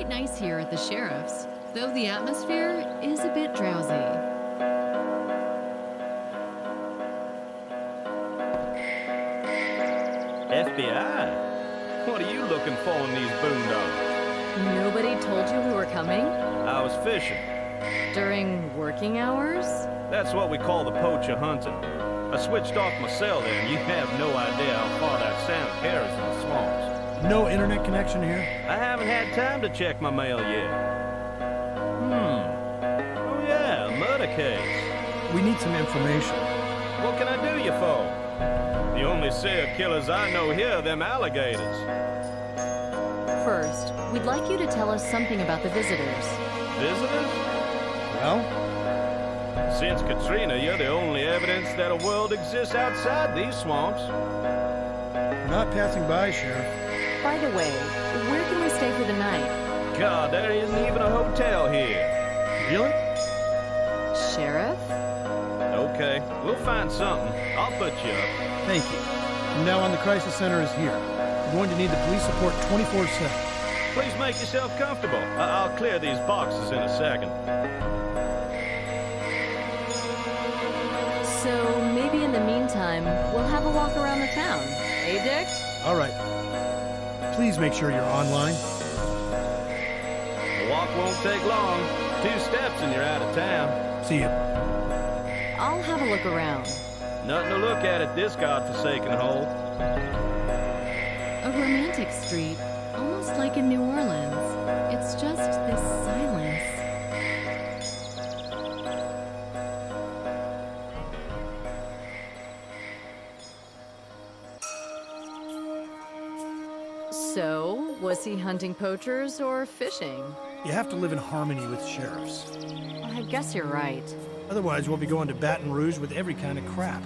quite nice here at the sheriff's, though the atmosphere is a bit drowsy. FBI? What are you looking for in these boondocks? Nobody told you we were coming? I was fishing. During working hours? That's what we call the poacher hunting. I switched off my cell there, and you have no idea how far that sound carries in the swamps. No internet connection here? I haven't had time to check my mail yet. Oh yeah, a murder case. We need some information. What can I do you for? The only serial killers I know here are them alligators. First, we'd like you to tell us something about the visitors. Visitors? Well? Since Katrina, you're the only evidence that a world exists outside these swamps. We're not passing by, Sheriff. By the way, where can we stay for the night? God, there isn't even a hotel here. Really? Sheriff? Okay, we'll find something. I'll put you up. Thank you. From now on, the crisis center is here. We're going to need the police support 24/7. Please make yourself comfortable. I'll clear these boxes in a second. So maybe in the meantime, we'll have a walk around the town. Eh, Dick? All right. Please make sure you're online. The walk won't take long. 2 steps and you're out of town. See you. I'll have a look around. Nothing to look at this godforsaken hole. A romantic street, almost like in New Orleans. It's just this silence. So, was he hunting poachers or fishing? You have to live in harmony with sheriffs. I guess you're right. Otherwise, we'll be going to Baton Rouge with every kind of crap.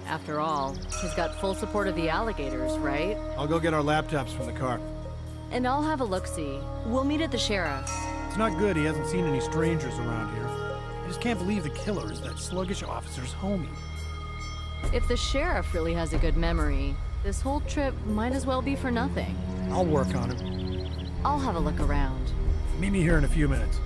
After all, he's got full support of the alligators, right? I'll go get our laptops from the car. And I'll have a look-see. We'll meet at the sheriff's. It's not good he hasn't seen any strangers around here. I just can't believe the killer is that sluggish officer's homie. If the sheriff really has a good memory, this whole trip might as well be for nothing. I'll work on it. I'll have a look around. Meet me here in a few minutes.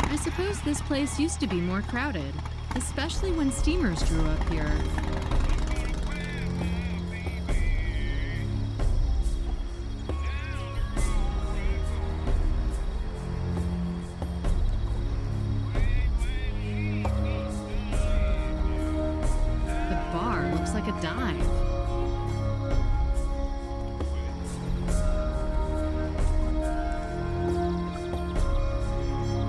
I suppose this place used to be more crowded, especially when steamers drew up here. The bar looks like a dive.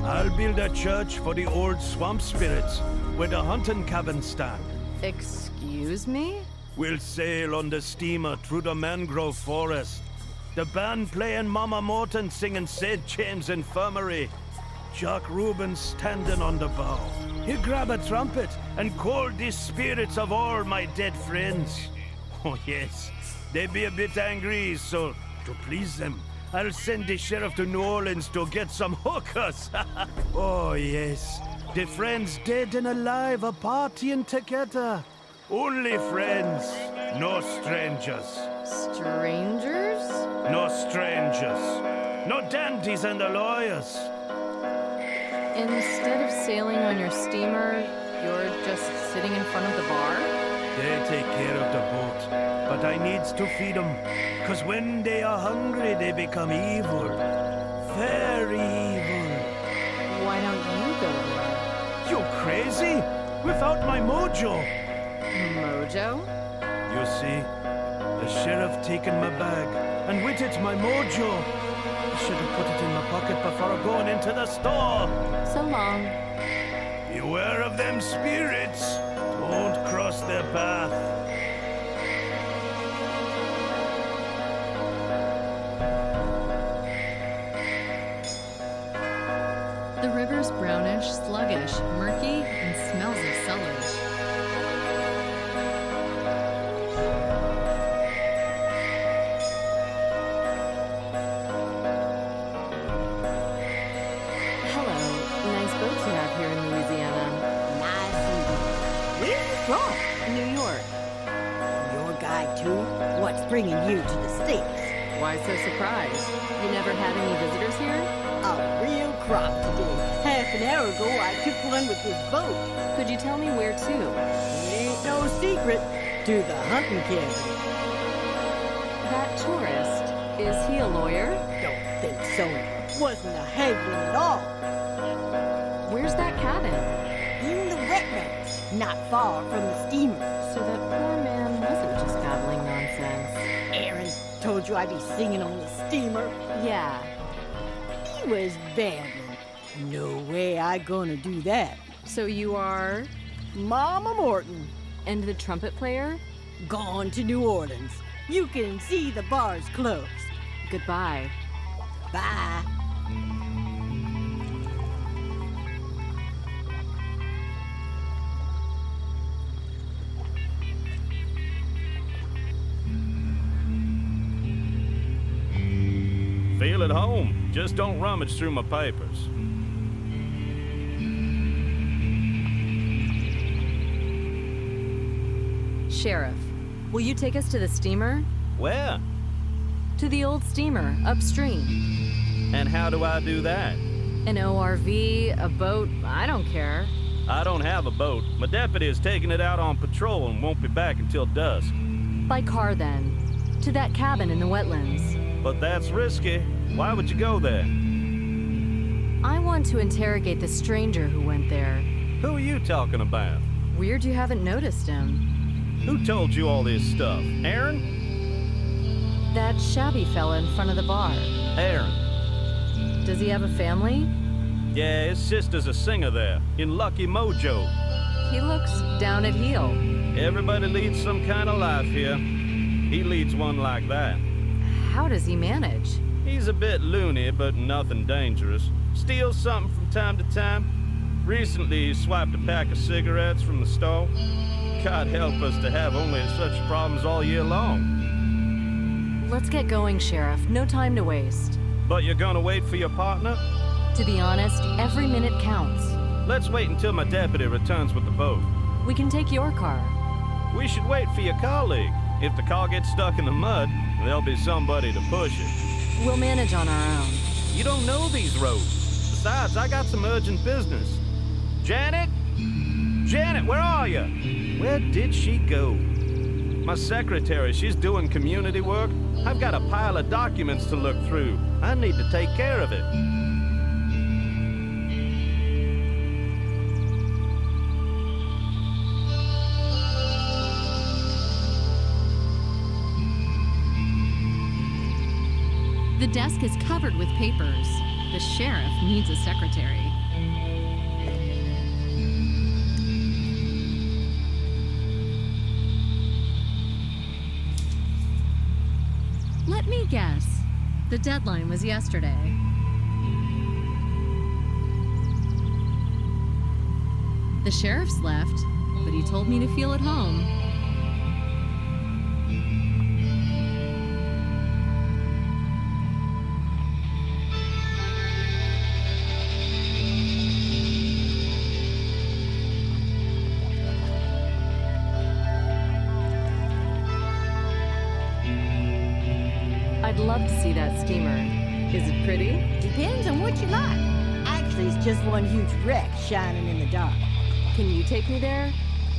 I'll build a church for the old swamp spirits, where the hunting cabins stand. Excuse me? We'll sail on the steamer through the mangrove forest. The band playing Mama Morton singing St. James Infirmary. Jock Rubens standing on the bow. He'll grab a trumpet and call the spirits of all my dead friends. Oh yes, they be a bit angry, so to please them, I'll send the sheriff to New Orleans to get some hookers. Oh yes, the friends dead and alive are partying together. Only friends, no strangers. Strangers? No strangers. No dandies and the lawyers. Instead of sailing on your steamer, you're just sitting in front of the bar? They take care of the boat, but I needs to feed them. Cause when they are hungry, they become evil. Very evil. Why don't you go there? You crazy? Without my mojo. Mojo? You see, the sheriff taken my bag, and with it my mojo. I should have put it in my pocket before going into the store. So long. Beware of them spirits. Don't cross their path. The river's brownish, sluggish, murky, and smells of sullage. bringing you to the States. Why so surprised? You never had any visitors here? A real crop today. Half an hour ago, I took one with this boat. Could you tell me where to? It ain't no secret. To the hunting cabin. That tourist, is he a lawyer? Don't think so. Wasn't a haggling at all. Where's that cabin? In the wetlands, not far from the steamer. So that poor man wasn't just babbling nonsense. Aaron told you I'd be singing on the steamer. Yeah. He was babbling. No way I gonna do that. So you are? Mama Morton. And the trumpet player? Gone to New Orleans. You can see the bars closed. Goodbye. Bye. Feel at home. Just don't rummage through my papers. Sheriff, will you take us to the steamer? Where? To the old steamer, upstream. And how do I do that? An ORV, a boat, I don't care. I don't have a boat. My deputy is taking it out on patrol and won't be back until dusk. By car then. To that cabin in the wetlands. But that's risky. Why would you go there? I want to interrogate the stranger who went there. Who are you talking about? Weird you haven't noticed him. Who told you all this stuff? Aaron? That shabby fella in front of the bar. Aaron. Does he have a family? Yeah, his sister's a singer there, in Lucky Mojo. He looks down at heel. Everybody leads some kind of life here. He leads one like that. How does he manage? He's a bit loony, but nothing dangerous. Steals something from time to time. Recently, he swiped a pack of cigarettes from the stove. God help us to have only such problems all year long. Let's get going, Sheriff. No time to waste. But you're gonna wait for your partner? To be honest, every minute counts. Let's wait until my deputy returns with the boat. We can take your car. We should wait for your colleague. If the car gets stuck in the mud, there'll be somebody to push it. We'll manage on our own. You don't know these roads. Besides, I got some urgent business. Janet? Janet, where are you? Where did she go? My secretary, she's doing community work. I've got a pile of documents to look through. I need to take care of it. The desk is covered with papers. The sheriff needs a secretary. Let me guess. The deadline was yesterday. The sheriff's left, but he told me to feel at home. I'd love to see that steamer. Is it pretty? Depends on what you like. Actually, it's just one huge wreck shining in the dark. Can you take me there?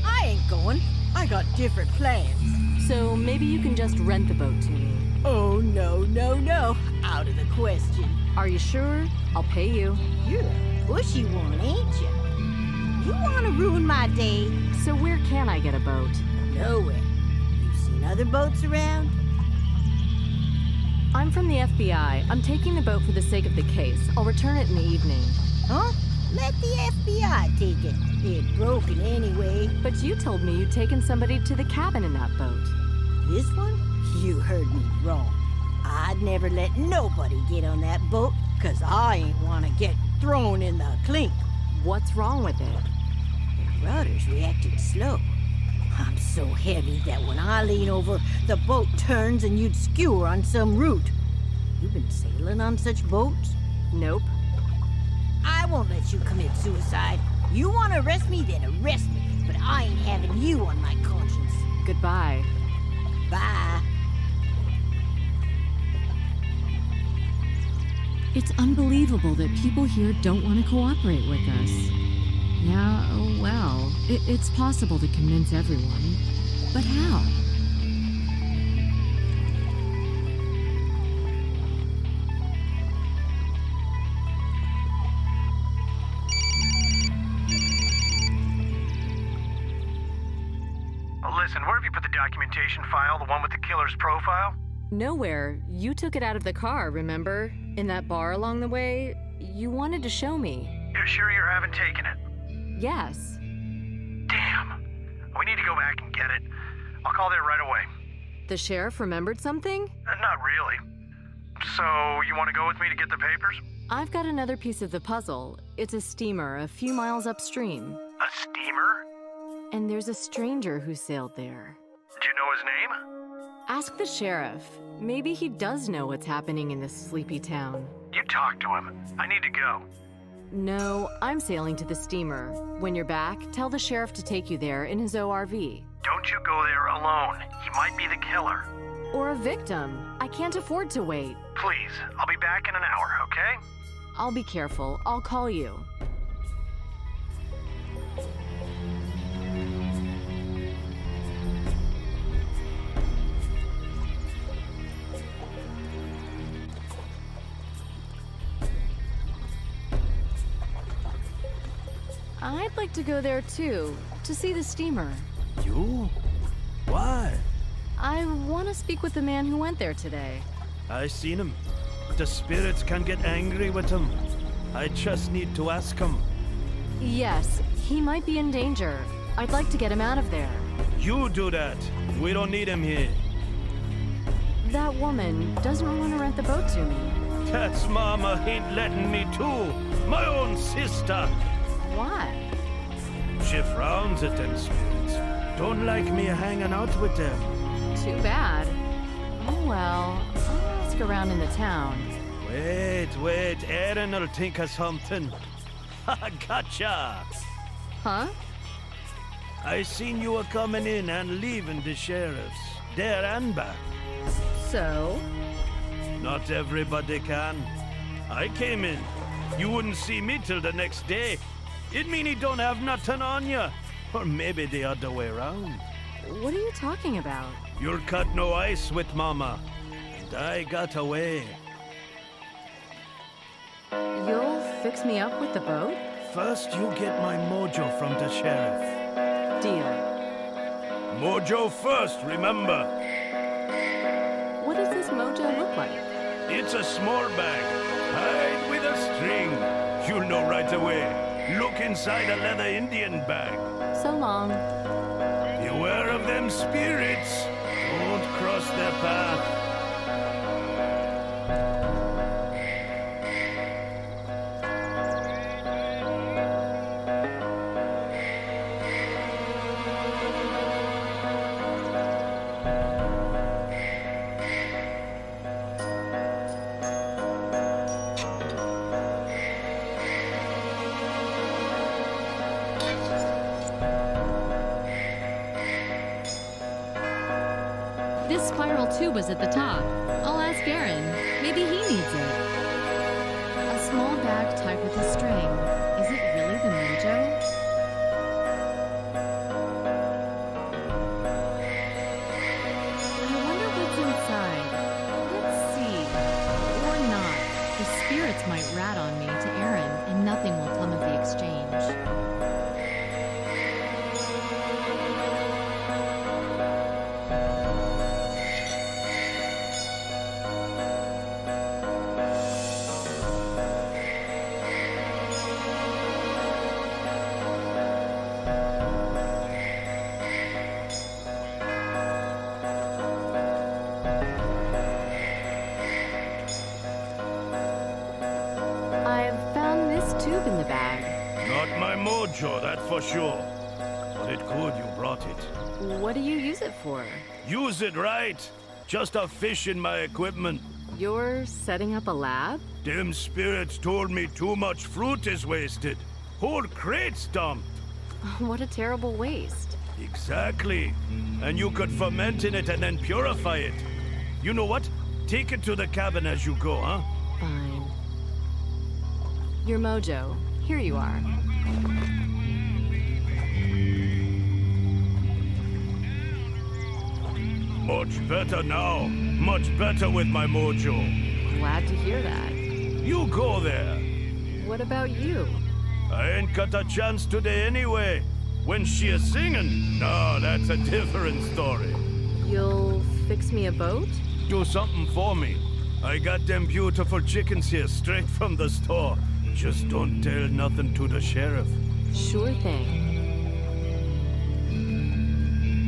I ain't going. I got different plans. So maybe you can just rent the boat to me. Oh, no, no, no. Out of the question. Are you sure? I'll pay you. You're a bushy one, ain't you? You want to ruin my day? So where can I get a boat? Nowhere. You seen other boats around? I'm from the FBI. I'm taking the boat for the sake of the case. I'll return it in the evening. Huh? Let the FBI take it. It's broken anyway. But you told me you'd taken somebody to the cabin in that boat. This one? You heard me wrong. I'd never let nobody get on that boat, 'cause I ain't want to get thrown in the clink. What's wrong with it? The rudder's reacting slow. I'm so heavy that when I lean over, the boat turns and you'd skewer on some route. You been sailing on such boats? Nope. I won't let you commit suicide. You want to arrest me, then arrest me. But I ain't having you on my conscience. Goodbye. Bye. It's unbelievable that people here don't want to cooperate with us. Yeah, oh well, it's possible to convince everyone. But how? Listen, where have you put the documentation file, the one with the killer's profile? Nowhere. You took it out of the car, remember? In that bar along the way? You wanted to show me. You're sure you haven't taken it? Yes. Damn. We need to go back and get it. I'll call there right away. The sheriff remembered something? Not really. So, you want to go with me to get the papers? I've got another piece of the puzzle. It's a steamer a few miles upstream. A steamer? And there's a stranger who sailed there. Do you know his name? Ask the sheriff. Maybe he does know what's happening in this sleepy town. You talk to him. I need to go. No, I'm sailing to the steamer. When you're back, tell the sheriff to take you there in his ORV. Don't you go there alone. He might be the killer. Or a victim. I can't afford to wait. Please, I'll be back in an hour, okay? I'll be careful. I'll call you. I'd like to go there too, to see the steamer. You? Why? I want to speak with the man who went there today. I seen him. The spirits can get angry with him. I just need to ask him. Yes, he might be in danger. I'd like to get him out of there. You do that. We don't need him here. That woman doesn't want to rent the boat to me. That's Mama ain't letting me too. My own sister. Why? She frowns at them spirits. Don't like me hanging out with them. Too bad. Oh well, I'll ask around in the town. Wait, Aaron will think of something. I gotcha. Huh? I seen you were coming in and leaving the sheriff's. There and back. So? Not everybody can. I came in. You wouldn't see me till the next day. It mean he don't have nothing on you. Or maybe the other way around. What are you talking about? You'll cut no ice with Mama. And I got away. You'll fix me up with the boat? First, you get my mojo from the sheriff. Deal. Mojo first, remember. What does this mojo look like? It's a small bag, tied with a string. You'll know right away. Look inside a leather Indian bag. So long. Beware of them spirits. Don't cross their path. This spiral tube was at the top. I'll ask Aaron. Maybe he needs it. A small bag tied with a string. Is it really the mojo? I wonder what's inside. Let's see. Or not. The spirits might rat on me to Aaron, and nothing will come of the exchange. I've found this tube in the bag. Not my mojo, that's for sure. But it could, you brought it. What do you use it for? Use it right. Just a fish in my equipment. You're setting up a lab? Them spirits told me too much fruit is wasted. Whole crates dumped. What a terrible waste. Exactly. And you could ferment in it and then purify it. You know what? Take it to the cabin as you go, huh? Fine. Your mojo. Here you are. Much better now. Much better with my mojo. Glad to hear that. You go there. What about you? I ain't got a chance today anyway. When she is singing, no, that's a different story. You'll fix me a boat? Do something for me. I got them beautiful chickens here straight from the store. Just don't tell nothing to the sheriff. Sure thing.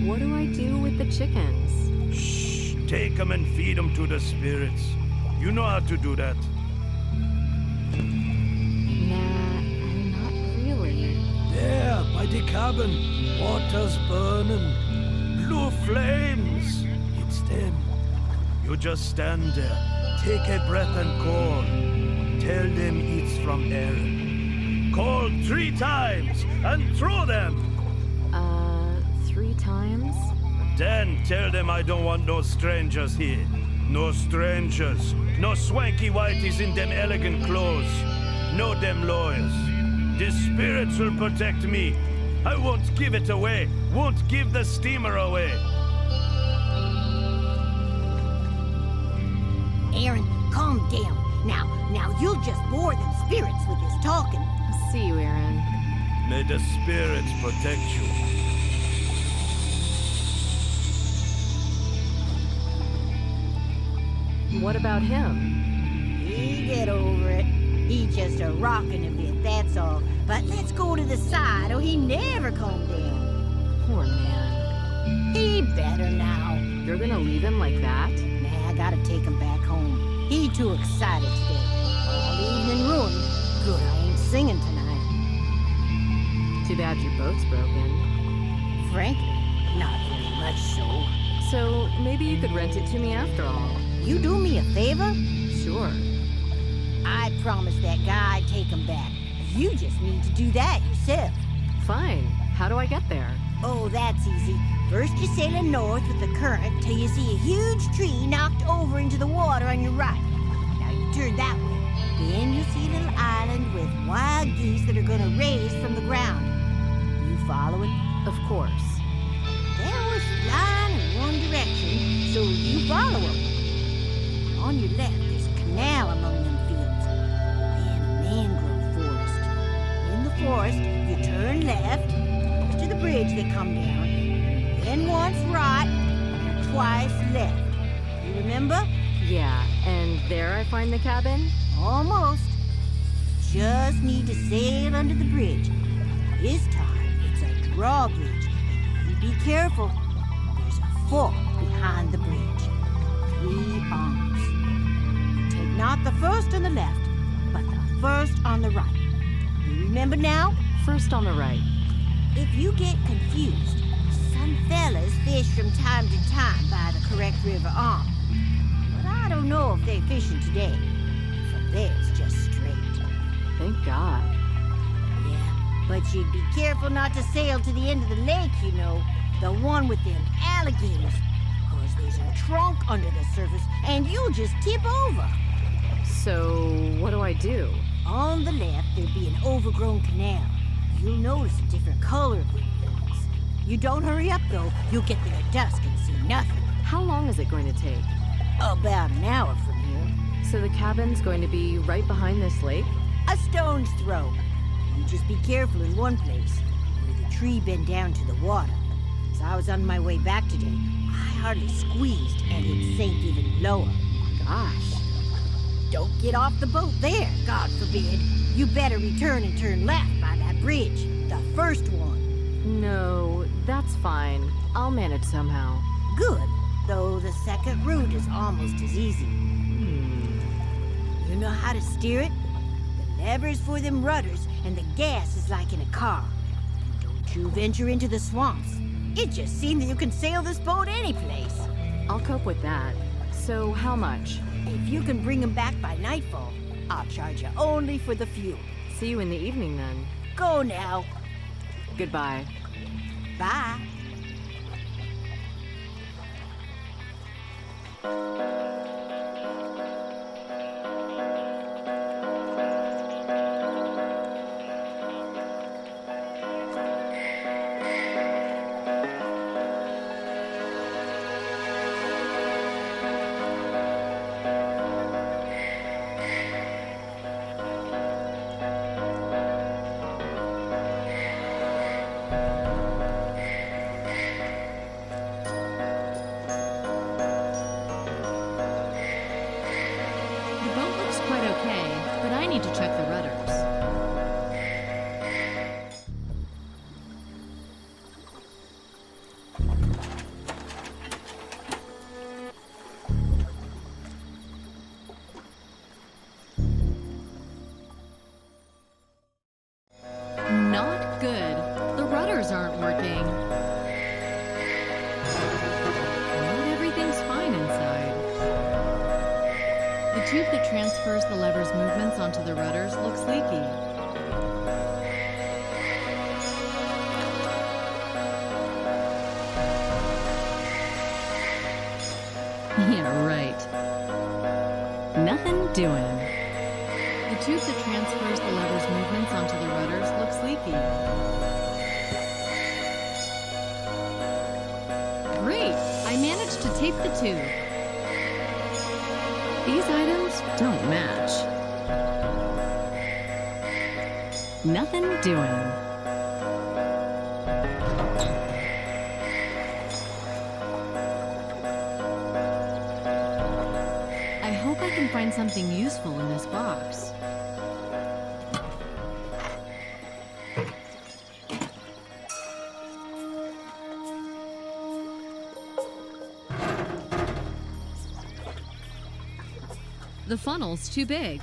What do I do with the chickens? Shh, take them and feed them to the spirits. You know how to do that. Nah, not really. There, by the cabin, water's burning. Blue flames. It's them. You just stand there, take a breath and call. Tell them it's from Aaron. Call 3 times and throw them. 3 times? Then tell them I don't want no strangers here. No strangers. No swanky whiteys in them elegant clothes. No them lawyers. The spirits will protect me. I won't give it away. Won't give the steamer away. Aaron, calm down. Now you'll just bore them spirits with this talking. See you, Aaron. May the spirits protect you. What about him? He'll get over it. He's just a rockin' a bit, that's all. But let's go to the side, or he never calm down. Poor man. He better now. You're gonna leave him like that? Nah, I gotta take him back home. He too excited today. All evening ruined. Good, I ain't singing tonight. Too bad your boat's broken. Frankly, not very much so. So maybe you could rent it to me after all. You do me a favor? Sure. I promised that guy I'd take him back. You just need to do that yourself. Fine. How do I get there? Oh, that's easy. First you're sailing north with the current till you see a huge tree knocked over into the water on your right. Now you turn that way. Then you'll see a little island with wild geese that are gonna raise from the ground. You following? Of course. They was flying in one direction, so you follow them. On your left, there's a canal among them fields. Then a mangrove forest. In the forest, you turn left to the bridge they come down. Then once right, and twice left. You remember? Yeah, and there I find the cabin? Almost. Just need to sail under the bridge. This time, it's a drawbridge. You be careful. There's a fork behind the bridge. 3 arms. Take not the first on the left, but the first on the right. You remember now? First on the right. If you get confused, some fellas fish from time to time by the correct river arm. But I don't know if they're fishing today. From there, it's just straight. Thank God. Yeah, but you'd be careful not to sail to the end of the lake, you know. The one with them alligators. Because there's a trunk under the surface, and you'll just tip over. So, what do I do? On the left, there'd be an overgrown canal. You'll notice a different color of them things. You don't hurry up, though. You'll get there at dusk and see nothing. How long is it going to take? About an hour from here. So the cabin's going to be right behind this lake? A stone's throw. You just be careful in one place, where the tree bent down to the water. As I was on my way back today, I hardly squeezed, and it sank even lower. Gosh. Don't get off the boat there, God forbid. You better return and turn left by that bridge, the first one. No, that's fine. I'll manage somehow. Good, though the second route is almost as easy. You know how to steer it? The lever's for them rudders, and the gas is like in a car. And don't you venture into the swamps. It just seems that you can sail this boat any place. I'll cope with that. So, how much? If you can bring them back by nightfall, I'll charge you only for the fuel. See you in the evening then. Go now. Goodbye. Bye. need to check the rudders. Not good. The rudders aren't working. Not everything's fine inside. The tube that transfers the lever's movements onto the rudders looks leaky. Yeah, right. Nothing doing. The tube that transfers the lever's movements onto the rudders looks leaky. Great! I managed to tape the tube. These items don't match. Nothing doing. I hope I can find something useful in this box. The funnel's too big.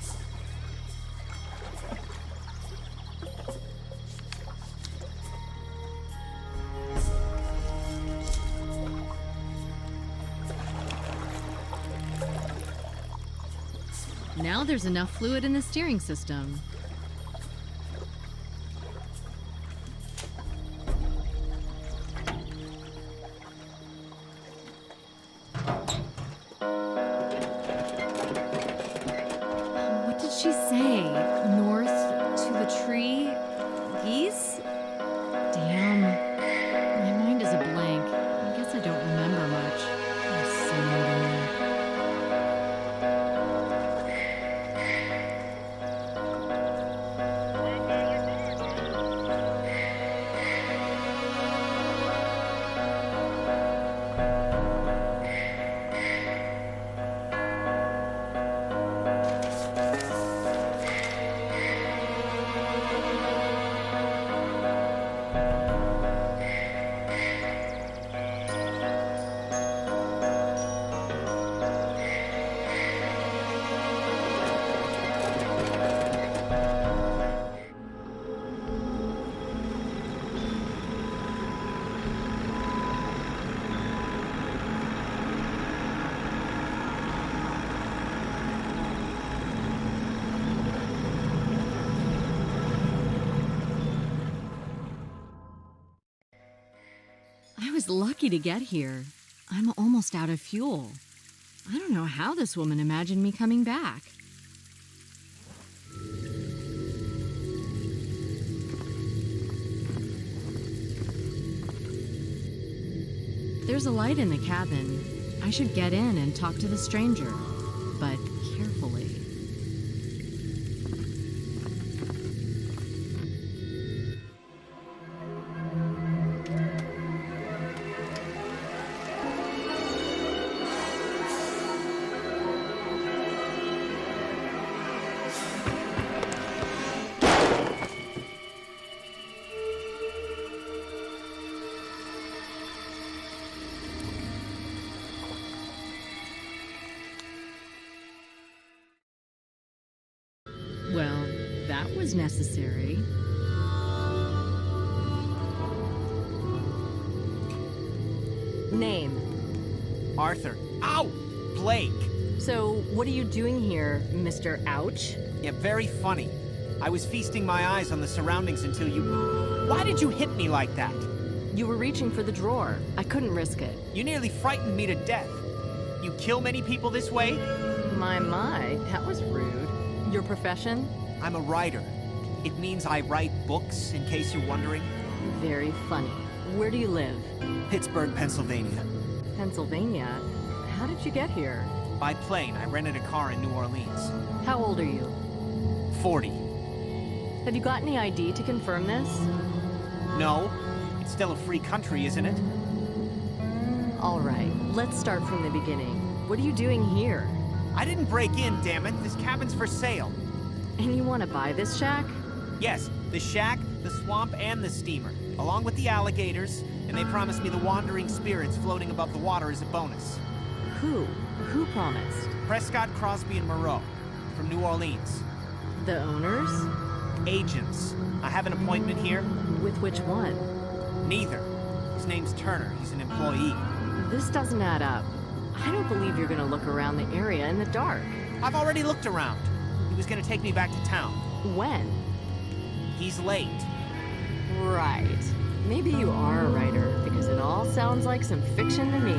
Now there's enough fluid in the steering system. What did she say? North to the tree? Geese? Damn. My mind is a blank. I guess I don't remember much. I'm so new to me. I was lucky to get here. I'm almost out of fuel. I don't know how this woman imagined me coming back. There's a light in the cabin. I should get in and talk to the stranger, but carefully. Well, that was necessary. Name. Arthur. Ow! Blake. So, what are you doing here, Mr. Ouch? Yeah, very funny. I was feasting my eyes on the surroundings until you... Why did you hit me like that? You were reaching for the drawer. I couldn't risk it. You nearly frightened me to death. You kill many people this way? My, that was rude. Your profession? I'm a writer. It means I write books, in case you're wondering. Very funny. Where do you live? Pittsburgh, Pennsylvania. Pennsylvania? How did you get here? By plane, I rented a car in New Orleans. How old are you? 40. Have you got any ID to confirm this? No. It's still a free country, isn't it? All right, let's start from the beginning. What are you doing here? I didn't break in, damn it. This cabin's for sale. And you want to buy this shack? Yes, the shack, the swamp, and the steamer, along with the alligators, and they promised me the wandering spirits floating above the water as a bonus. Who? Who promised? Prescott, Crosby, and Moreau, from New Orleans. The owners? Agents. I have an appointment here. With which one? Neither. His name's Turner. He's an employee. This doesn't add up. I don't believe you're gonna look around the area in the dark. I've already looked around. He was gonna take me back to town. When? He's late. Right. Maybe you are a writer, because it all sounds like some fiction to me.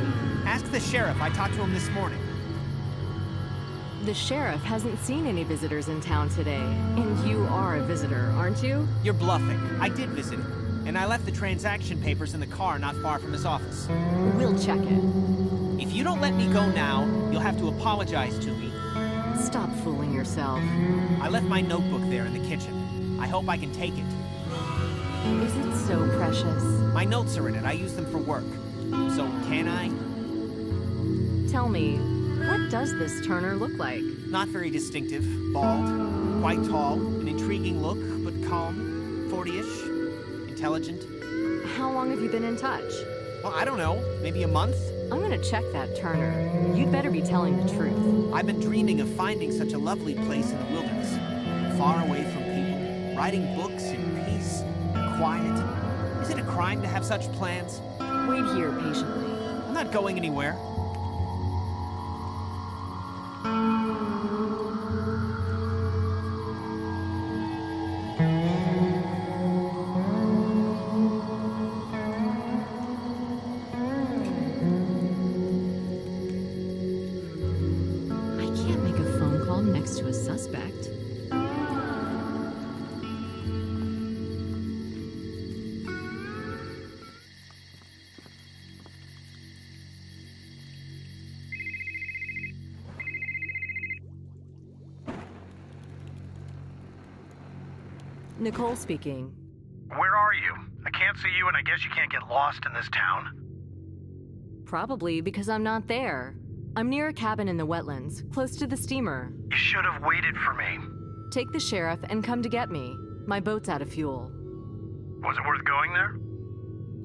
Ask the sheriff. I talked to him this morning. The sheriff hasn't seen any visitors in town today, and you are a visitor, aren't you? You're bluffing. I did visit him, and I left the transaction papers in the car not far from his office. We'll check it. If you don't let me go now, you'll have to apologize to me. Stop fooling yourself. I left my notebook there in the kitchen. I hope I can take it. Is it so precious? My notes are in it. I use them for work. So, can I? Tell me, what does this Turner look like? Not very distinctive. Bald. Quite tall. An intriguing look, but calm. 40-ish. Intelligent. How long have you been in touch? Well, I don't know. Maybe a month? I'm gonna check that Turner. You'd better be telling the truth. I've been dreaming of finding such a lovely place in the wilderness. Far away from people. Writing books in peace. Quiet. Is it a crime to have such plans? Wait here patiently. I'm not going anywhere. I can't make a phone call next to a suspect. Nicole speaking. Where are you? I can't see you, and I guess you can't get lost in this town. Probably because I'm not there. I'm near a cabin in the wetlands, close to the steamer. You should have waited for me. Take the sheriff and come to get me. My boat's out of fuel. Was it worth going there?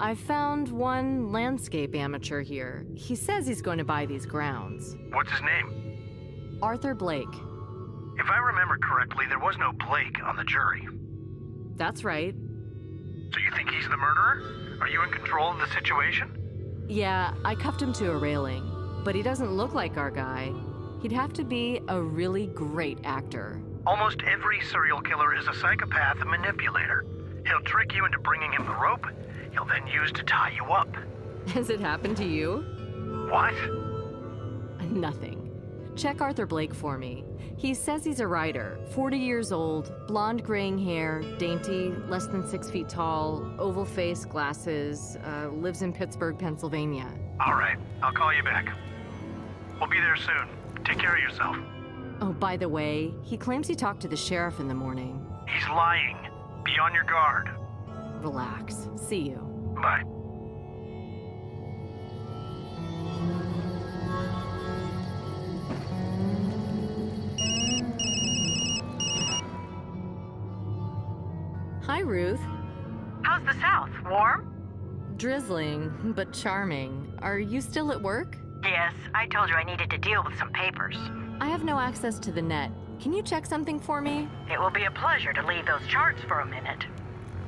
I found one landscape amateur here. He says he's going to buy these grounds. What's his name? Arthur Blake. If I remember correctly, there was no Blake on the jury. That's right. So you think he's the murderer? Are you in control of the situation? Yeah, I cuffed him to a railing, but he doesn't look like our guy. He'd have to be a really great actor. Almost every serial killer is a psychopath and manipulator. He'll trick you into bringing him the rope he'll then use to tie you up. Has it happened to you? What? Nothing. Check Arthur Blake for me. He says he's a writer, 40 years old, blonde graying hair, dainty, less than 6 feet tall, oval face, glasses, lives in Pittsburgh, Pennsylvania. All right, I'll call you back. We'll be there soon. Take care of yourself. Oh, by the way, he claims he talked to the sheriff in the morning. He's lying. Be on your guard. Relax. See you. Bye. Hi, Ruth. How's the South? Warm? Drizzling, but charming. Are you still at work? Yes, I told you I needed to deal with some papers. I have no access to the net. Can you check something for me? It will be a pleasure to leave those charts for a minute.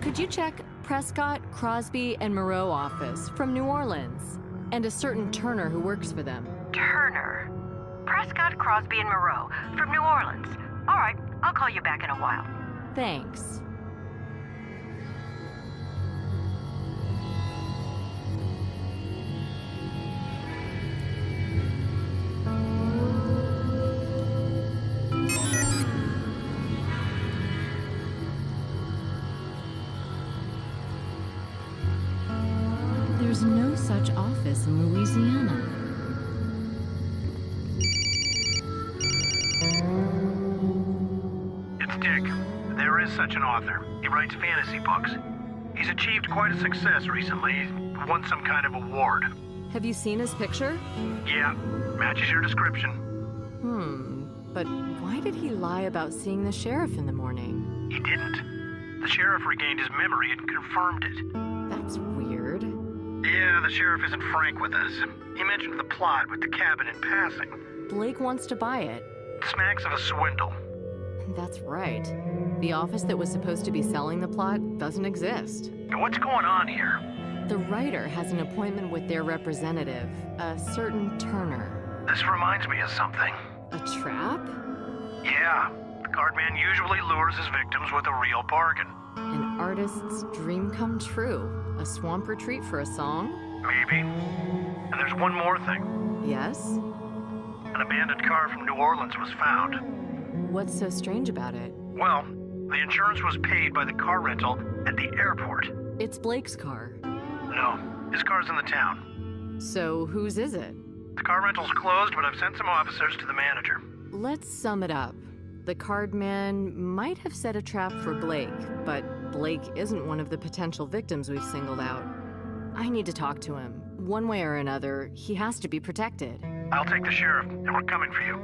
Could you check Prescott, Crosby, and Moreau office from New Orleans? And a certain Turner who works for them. Turner. Prescott, Crosby, and Moreau from New Orleans. All right, I'll call you back in a while. Thanks. There's no such office in Louisiana. It's Dick. There is such an author. He writes fantasy books. He's achieved quite a success recently. He's won some kind of award. Have you seen his picture? Yeah, matches your description. But Why did he lie about seeing the sheriff in the morning? He didn't. The sheriff regained his memory and confirmed it. That's weird. Yeah, the sheriff isn't frank with us. He mentioned the plot with the cabin in passing. Blake wants to buy it. It smacks of a swindle. That's right. The office that was supposed to be selling the plot doesn't exist. Now, what's going on here? The writer has an appointment with their representative, a certain Turner. This reminds me of something. A trap? Yeah, the cardman usually lures his victims with a real bargain. An artist's dream come true. A swamp retreat for a song? Maybe. And there's one more thing. Yes? An abandoned car from New Orleans was found. What's so strange about it? Well, the insurance was paid by the car rental at the airport. It's Blake's car. No, his car's in the town. So whose is it? The car rental's closed, but I've sent some officers to the manager. Let's sum it up. The cardman might have set a trap for Blake, but Blake isn't one of the potential victims we've singled out. I need to talk to him. One way or another, he has to be protected. I'll take the sheriff, and we're coming for you.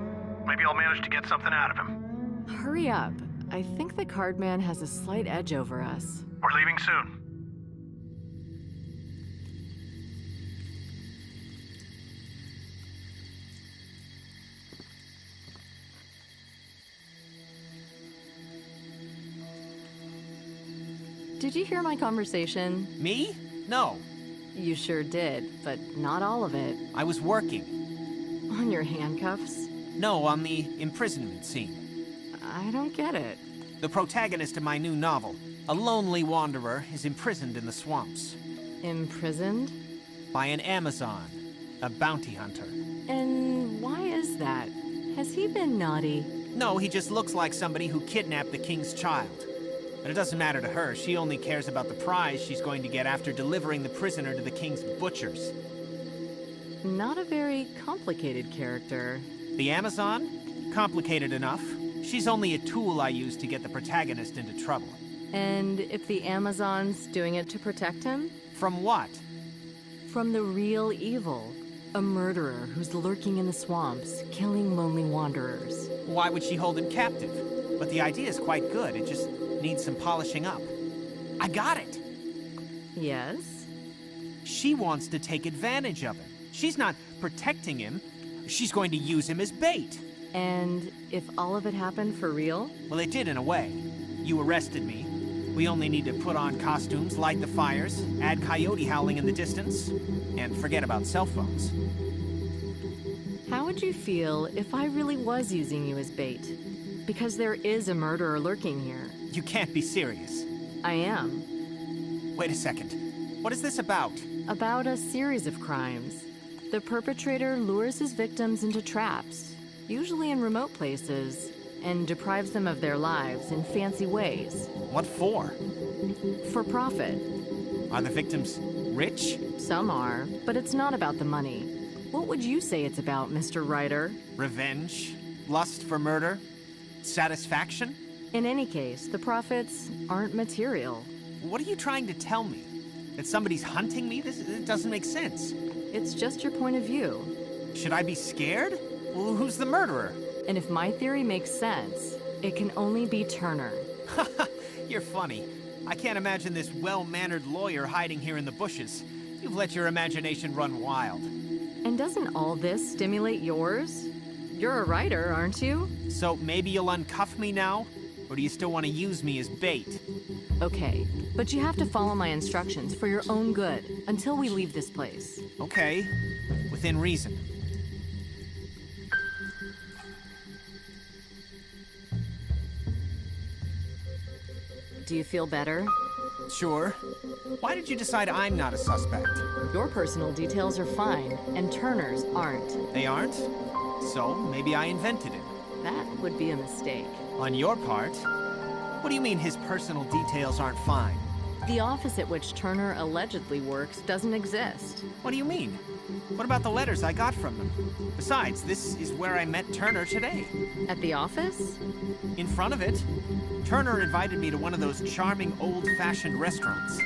Maybe I'll manage to get something out of him. Hurry up. I think the cardman has a slight edge over us. We're leaving soon. Did you hear my conversation? Me? No. You sure did, but not all of it. I was working. On your handcuffs? No, on the imprisonment scene. I don't get it. The protagonist of my new novel, a lonely wanderer, is imprisoned in the swamps. Imprisoned? By an Amazon, a bounty hunter. And why is that? Has he been naughty? No, he just looks like somebody who kidnapped the king's child. But it doesn't matter to her. She only cares about the prize she's going to get after delivering the prisoner to the king's butchers. Not a very complicated character. The Amazon? Complicated enough. She's only a tool I use to get the protagonist into trouble. And if the Amazon's doing it to protect him? From what? From the real evil. A murderer who's lurking in the swamps, killing lonely wanderers. Why would she hold him captive? But the idea is quite good. It just needs some polishing up. I got it! Yes? She wants to take advantage of him. She's not protecting him. She's going to use him as bait. And if all of it happened for real? Well, it did in a way. You arrested me. We only need to put on costumes, light the fires, add coyote howling in the distance, and forget about cell phones. How would you feel if I really was using you as bait? Because there is a murderer lurking here. You can't be serious. I am. Wait a second. What is this about? About a series of crimes. The perpetrator lures his victims into traps, usually in remote places, and deprives them of their lives in fancy ways. What for? For profit. Are the victims rich? Some are, but it's not about the money. What would you say it's about, Mr. Writer? Revenge? Lust for murder? Satisfaction? In any case, the profits aren't material. What are you trying to tell me? That somebody's hunting me? It doesn't make sense. It's just your point of view. Should I be scared? Well, who's the murderer? And if my theory makes sense, it can only be Turner. You're funny. I can't imagine this well-mannered lawyer hiding here in the bushes. You've let your imagination run wild. And doesn't all this stimulate yours? You're a writer, aren't you? So maybe you'll uncuff me now? Or do you still want to use me as bait? Okay, but you have to follow my instructions for your own good until we leave this place. Okay, within reason. Do you feel better? Sure. Why did you decide I'm not a suspect? Your personal details are fine, and Turner's aren't. They aren't? So maybe I invented it. That would be a mistake. On your part? What do you mean his personal details aren't fine? The office at which Turner allegedly works doesn't exist. What do you mean? What about the letters I got from them? Besides, this is where I met Turner today. At the office? In front of it. Turner invited me to one of those charming old-fashioned restaurants.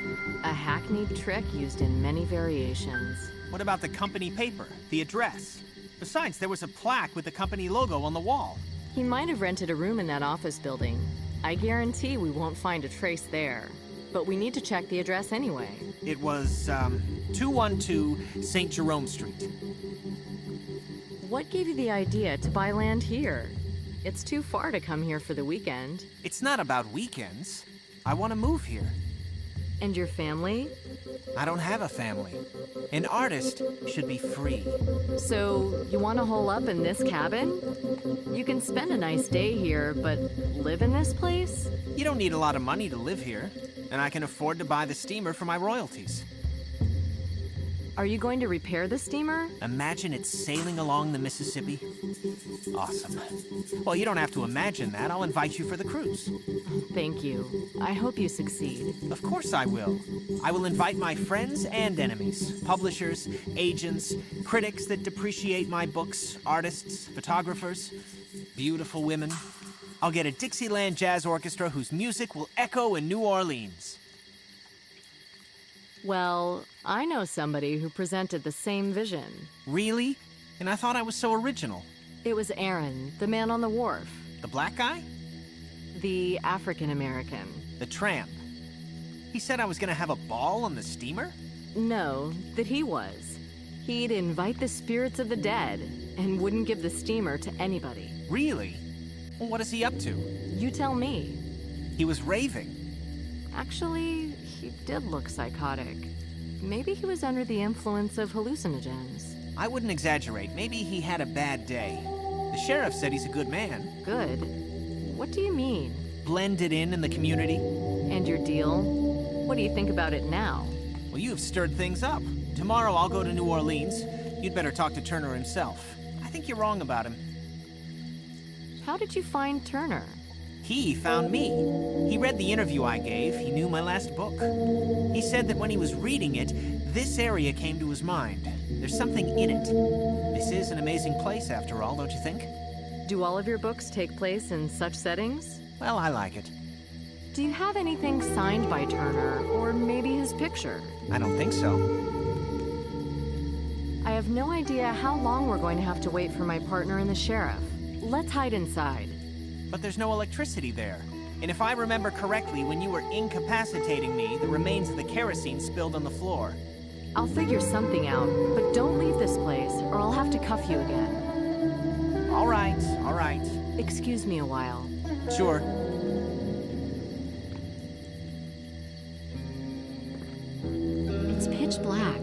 A hackneyed trick used in many variations. What about the company paper, the address? Besides, there was a plaque with the company logo on the wall. He might have rented a room in that office building. I guarantee we won't find a trace there. But we need to check the address anyway. It was, 212 St. Jerome Street. What gave you the idea to buy land here? It's too far to come here for the weekend. It's not about weekends. I want to move here. And your family? I don't have a family. An artist should be free. So, you want to hole up in this cabin? You can spend a nice day here, but live in this place? You don't need a lot of money to live here, and I can afford to buy the steamer for my royalties. Are you going to repair the steamer? Imagine it sailing along the Mississippi. Awesome. Well, you don't have to imagine that. I'll invite you for the cruise. Thank you. I hope you succeed. Of course I will. I will invite my friends and enemies, publishers, agents, critics that depreciate my books, artists, photographers, beautiful women. I'll get a Dixieland Jazz Orchestra whose music will echo in New Orleans. Well, I know somebody who presented the same vision. Really? And I thought I was so original. It was Aaron, the man on the wharf. The black guy? The African-American. The tramp. He said I was gonna have a ball on the steamer? No, that he was. He'd invite the spirits of the dead and wouldn't give the steamer to anybody. Really? Well, what is he up to? You tell me. He was raving. Actually, he did look psychotic. Maybe he was under the influence of hallucinogens. I wouldn't exaggerate. Maybe he had a bad day. The sheriff said he's a good man. Good. What do you mean? Blended in the community. And your deal? What do you think about it now? Well, you have stirred things up. Tomorrow I'll go to New Orleans. You'd better talk to Turner himself. I think you're wrong about him. How did you find Turner? He found me. He read the interview I gave. He knew my last book. He said that when he was reading it, this area came to his mind. There's something in it. This is an amazing place, after all, don't you think? Do all of your books take place in such settings? Well, I like it. Do you have anything signed by Turner, or maybe his picture? I don't think so. I have no idea how long we're going to have to wait for my partner and the sheriff. Let's hide inside. But there's no electricity there. And if I remember correctly, when you were incapacitating me, the remains of the kerosene spilled on the floor. I'll figure something out, but don't leave this place, or I'll have to cuff you again. All right, all right. Excuse me a while. Sure. It's pitch black.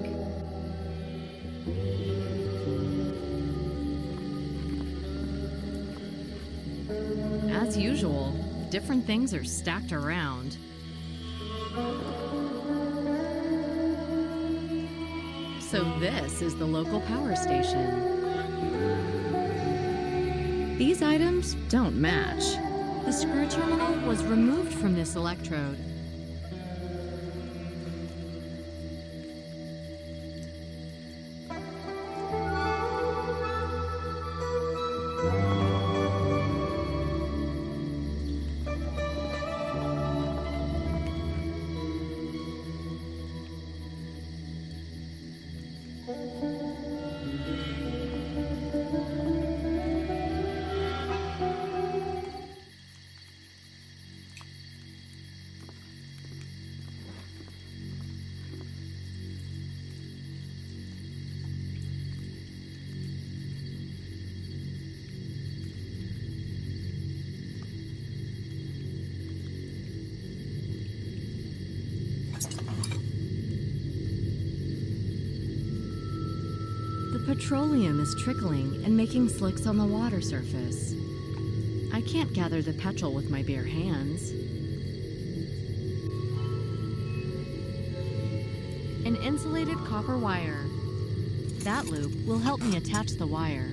As usual, different things are stacked around. So this is the local power station. These items don't match. The screw terminal was removed from this electrode. The petroleum is trickling and making slicks on the water surface. I can't gather the petrol with my bare hands. An insulated copper wire. That loop will help me attach the wire.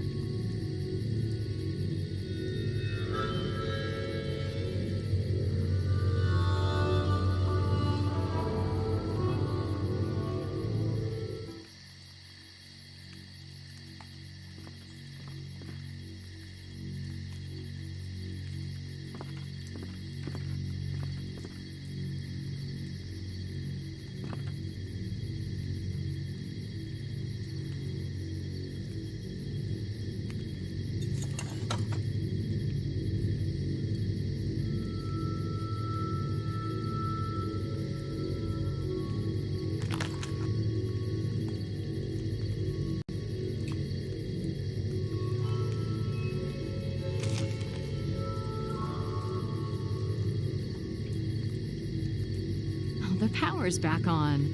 the power's back on.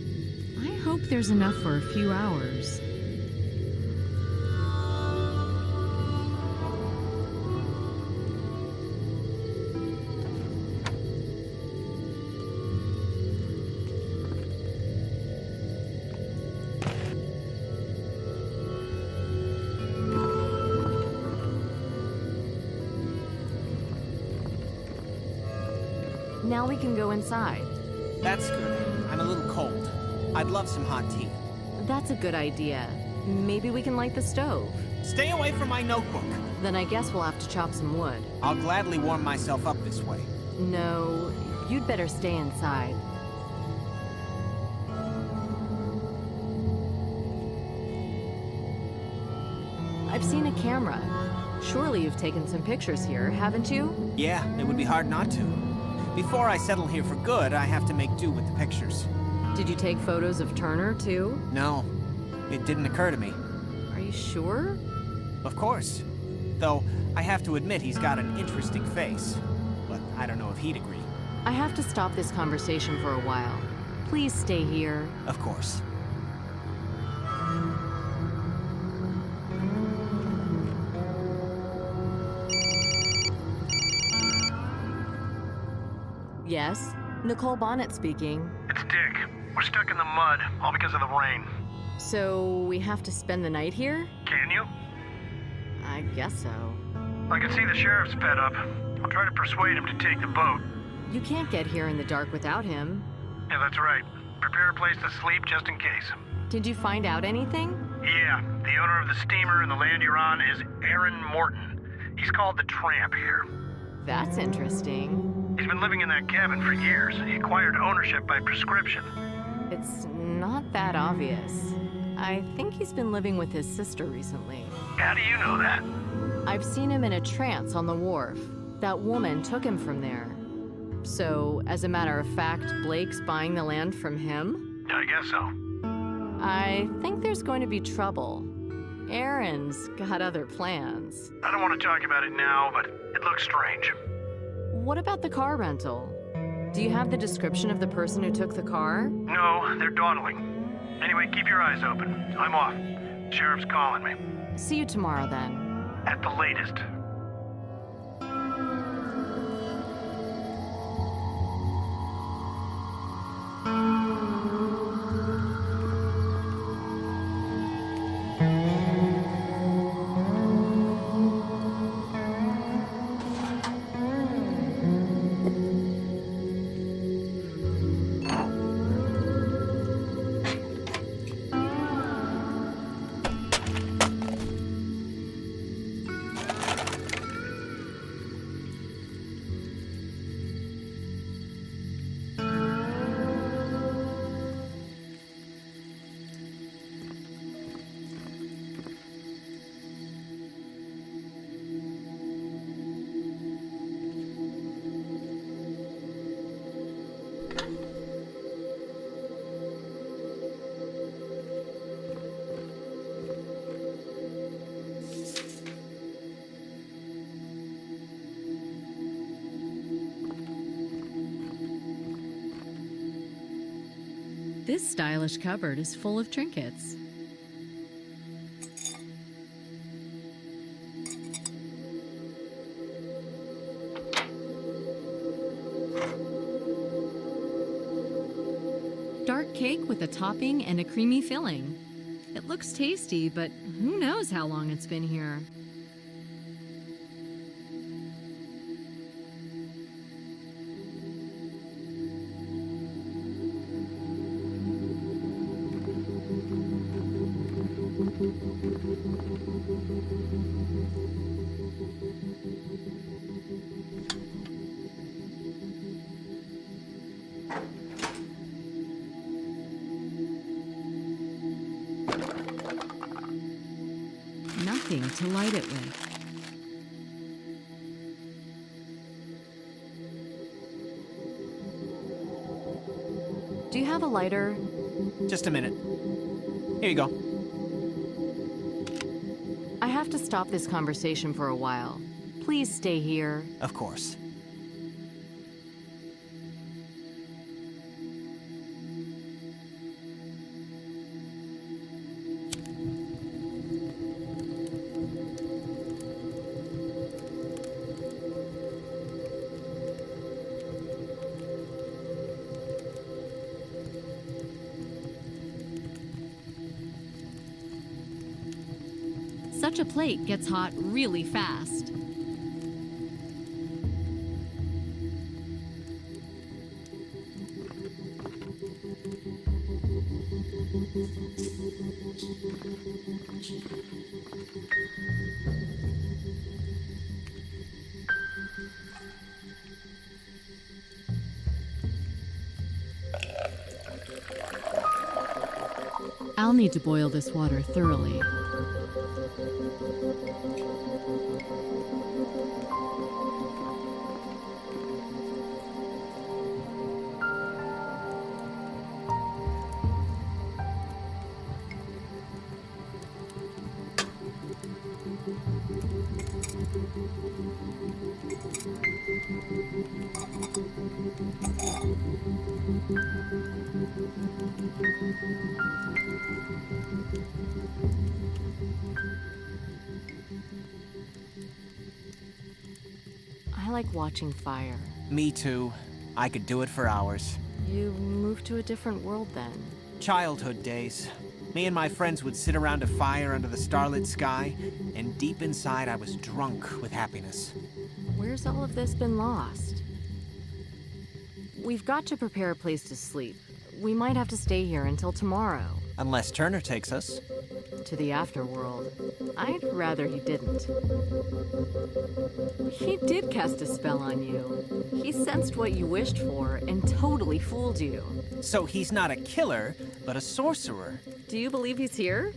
I hope there's enough for a few hours. Now we can go inside. That's good. I'm a little cold. I'd love some hot tea. That's a good idea. Maybe we can light the stove. Stay away from my notebook. Then I guess we'll have to chop some wood. I'll gladly warm myself up this way. No, you'd better stay inside. I've seen a camera. Surely you've taken some pictures here, haven't you? Yeah, it would be hard not to. Before I settle here for good, I have to make do with the pictures. Did you take photos of Turner, too? No, it didn't occur to me. Are you sure? Of course. Though, I have to admit he's got an interesting face. But I don't know if he'd agree. I have to stop this conversation for a while. Please stay here. Of course. Yes? Nicole Bonnet speaking. It's Dick. We're stuck in the mud, all because of the rain. So, we have to spend the night here? Can you? I guess so. I can see the sheriff's fed up. I'll try to persuade him to take the boat. You can't get here in the dark without him. Yeah, that's right. Prepare a place to sleep just in case. Did you find out anything? Yeah, the owner of the steamer and the land you're on is Aaron Morton. He's called the Tramp here. That's interesting. He's been living in that cabin for years. He acquired ownership by prescription. It's not that obvious. I think he's been living with his sister recently. How do you know that? I've seen him in a trance on the wharf. That woman took him from there. So, as a matter of fact, Blake's buying the land from him? I guess so. I think there's going to be trouble. Aaron's got other plans. I don't want to talk about it now, but it looks strange. What about the car rental? Do you have the description of the person who took the car? No, they're dawdling. Anyway, keep your eyes open. I'm off. Sheriff's calling me. See you tomorrow then. At the latest. This stylish cupboard is full of trinkets. Dark cake with a topping and a creamy filling. It looks tasty, but who knows how long it's been here. Nothing to light it with. Do you have a lighter? Just a minute. Here you go. I have to stop this conversation for a while. Please stay here. Of course. Such a plate gets hot really fast. I'll need to boil this water thoroughly. I like watching fire. Me too. I could do it for hours. You moved to a different world then. Childhood days. Me and my friends would sit around a fire under the starlit sky, and deep inside I was drunk with happiness. Where's all of this been lost? We've got to prepare a place to sleep. We might have to stay here until tomorrow. Unless Turner takes us. To the afterworld. I'd rather he didn't. He did cast a spell on you. He sensed what you wished for and totally fooled you. So he's not a killer, but a sorcerer. Do you believe he's here?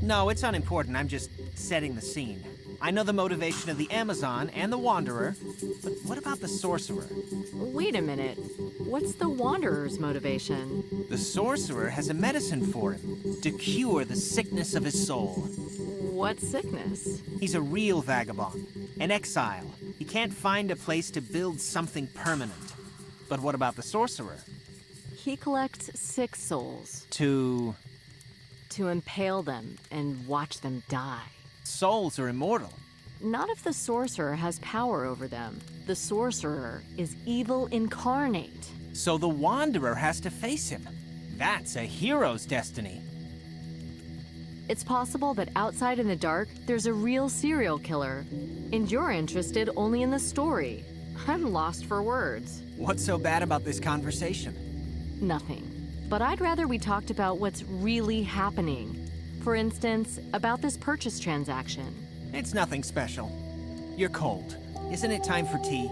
No, it's unimportant. I'm just setting the scene. I know the motivation of the Amazon and the Wanderer, but what about the sorcerer? Wait a minute. What's the Wanderer's motivation? The sorcerer has a medicine for him to cure the sickness of his soul. What sickness? He's a real vagabond, an exile. He can't find a place to build something permanent. But what about the sorcerer? He collects 6 souls. To impale them and watch them die. Souls are immortal. Not if the sorcerer has power over them. The sorcerer is evil incarnate. So the Wanderer has to face him. That's a hero's destiny. It's possible that outside in the dark, there's a real serial killer. And you're interested only in the story. I'm lost for words. What's so bad about this conversation? Nothing. But I'd rather we talked about what's really happening. For instance, about this purchase transaction. It's nothing special. You're cold. Isn't it time for tea?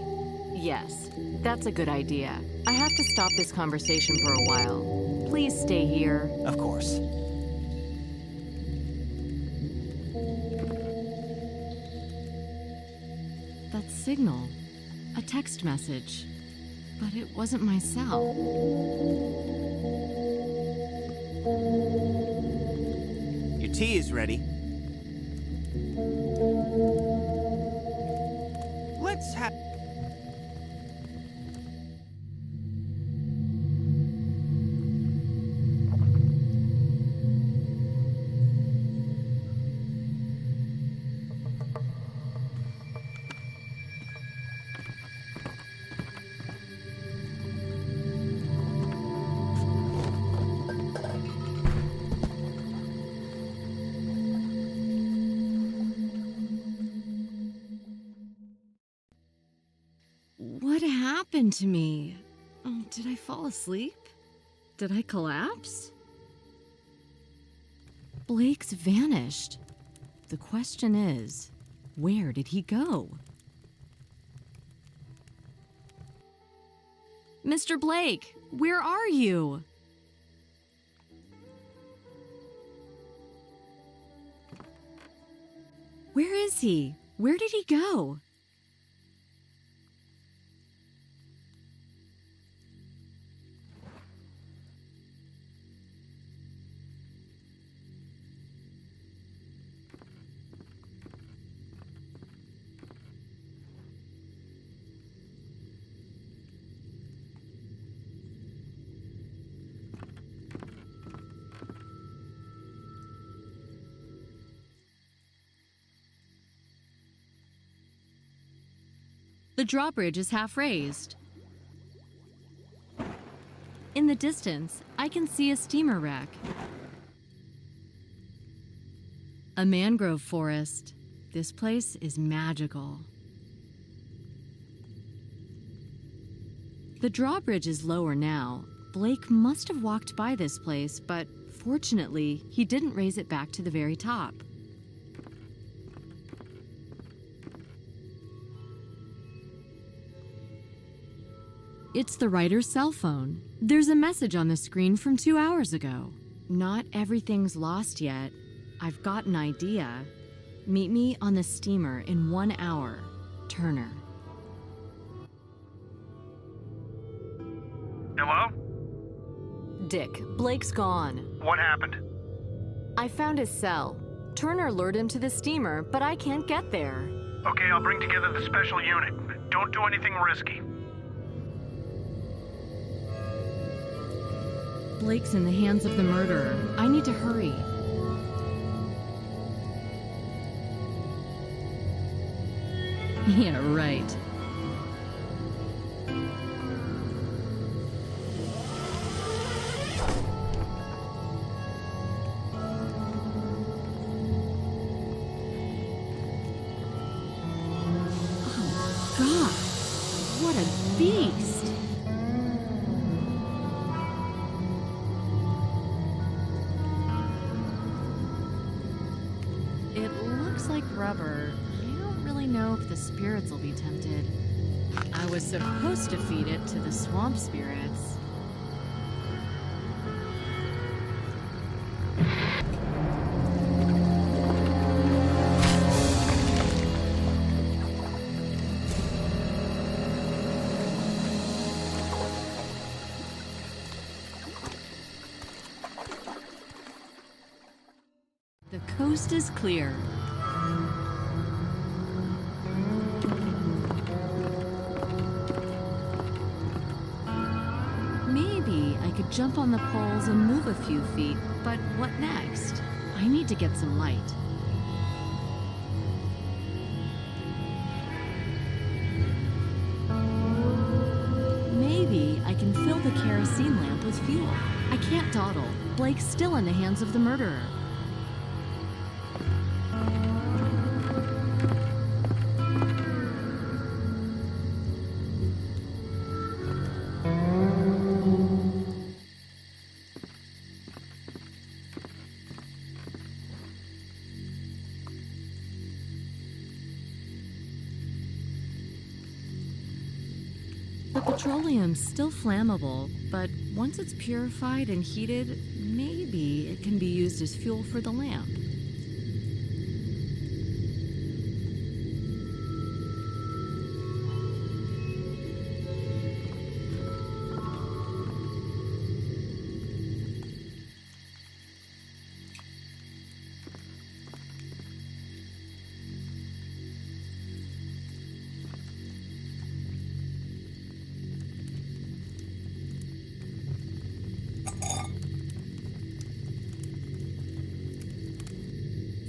Yes, that's a good idea. I have to stop this conversation for a while. Please stay here. Of course. That signal. A text message. But it wasn't my cell. Your tea is ready. Let's have... What happened to me? Oh, did I fall asleep? Did I collapse? Blake's vanished. The question is, where did he go? Mr. Blake, where are you? Where is he? Where did he go? The drawbridge is half raised. In the distance, I can see a steamer wreck. A mangrove forest. This place is magical. The drawbridge is lower now. Blake must have walked by this place, but fortunately, he didn't raise it back to the very top. It's the writer's cell phone. There's a message on the screen from 2 hours ago. Not everything's lost yet. I've got an idea. Meet me on the steamer in 1 hour. Turner. Hello? Dick, Blake's gone. What happened? I found his cell. Turner lured him to the steamer, but I can't get there. Okay, I'll bring together the special unit. Don't do anything risky. Blake's in the hands of the murderer. I need to hurry. Yeah, right. Oh, God! What a beast! It looks like rubber. I don't really know if the spirits will be tempted. I was supposed to feed it to the swamp spirits. The coast is clear. Maybe I could jump on the poles and move a few feet, but what next? I need to get some light. Maybe I can fill the kerosene lamp with fuel. I can't dawdle. Blake's still in the hands of the murderer. The petroleum's still flammable, but once it's purified and heated, maybe it can be used as fuel for the lamp.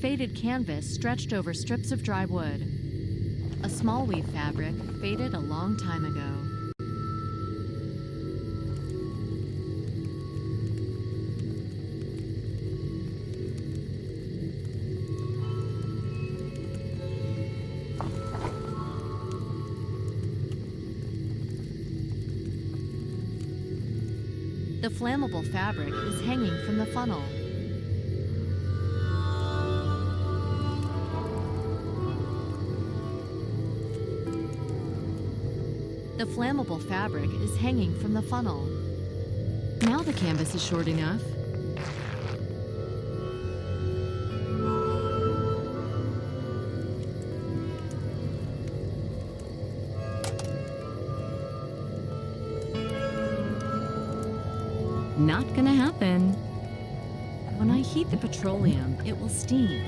Faded canvas stretched over strips of dry wood. A small weave fabric faded a long time ago. The flammable fabric is hanging from the funnel. The flammable fabric is hanging from the funnel. Now the canvas is short enough. Not gonna happen. When I heat the petroleum, it will steam.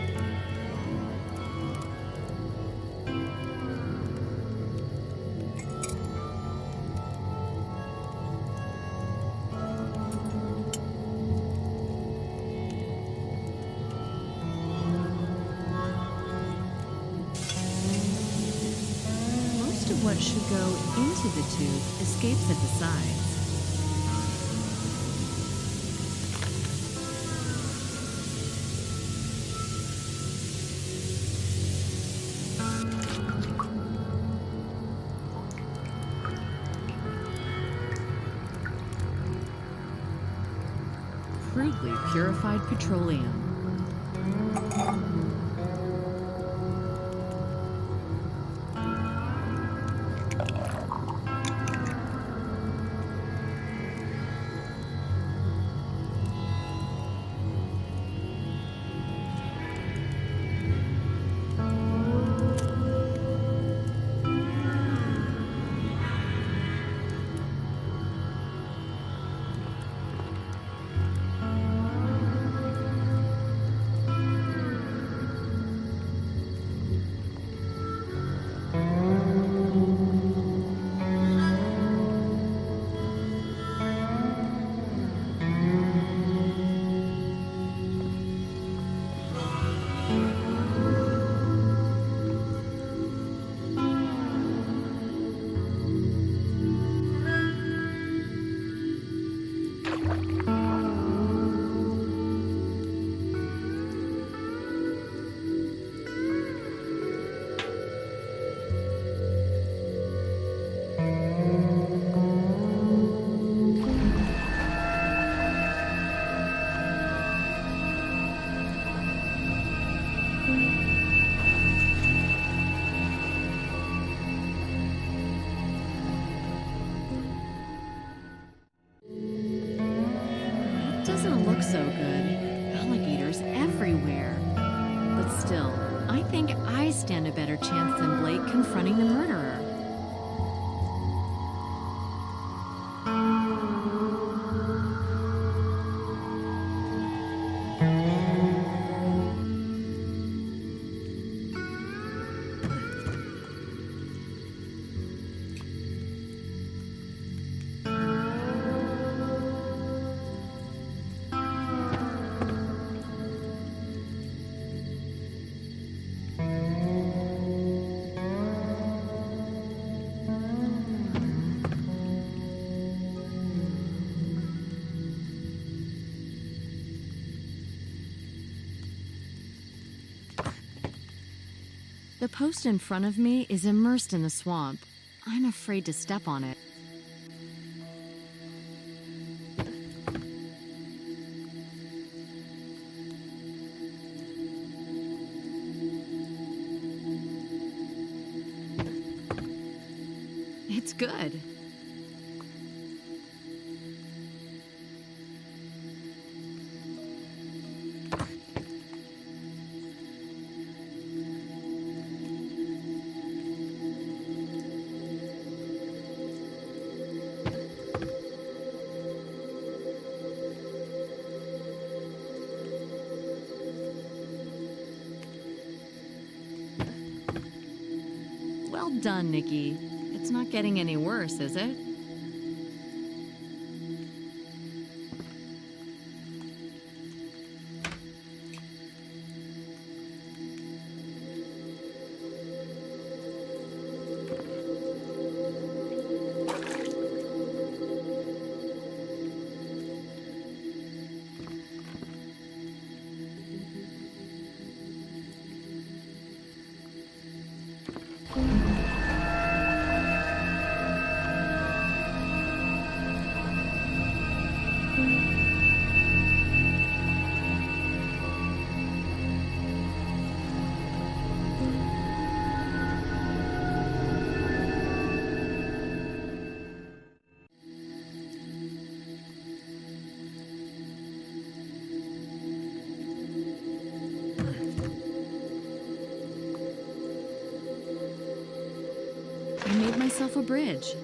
What should go into the tube escapes at the sides. crudely purified petroleum. Doesn't look so good. Alligators everywhere. But still, I think I stand a better chance than Blake confronting the murderer. The post in front of me is immersed in the swamp. I'm afraid to step on it. It's good. Well done, Nikki. It's not getting any worse, is it? I made myself a bridge.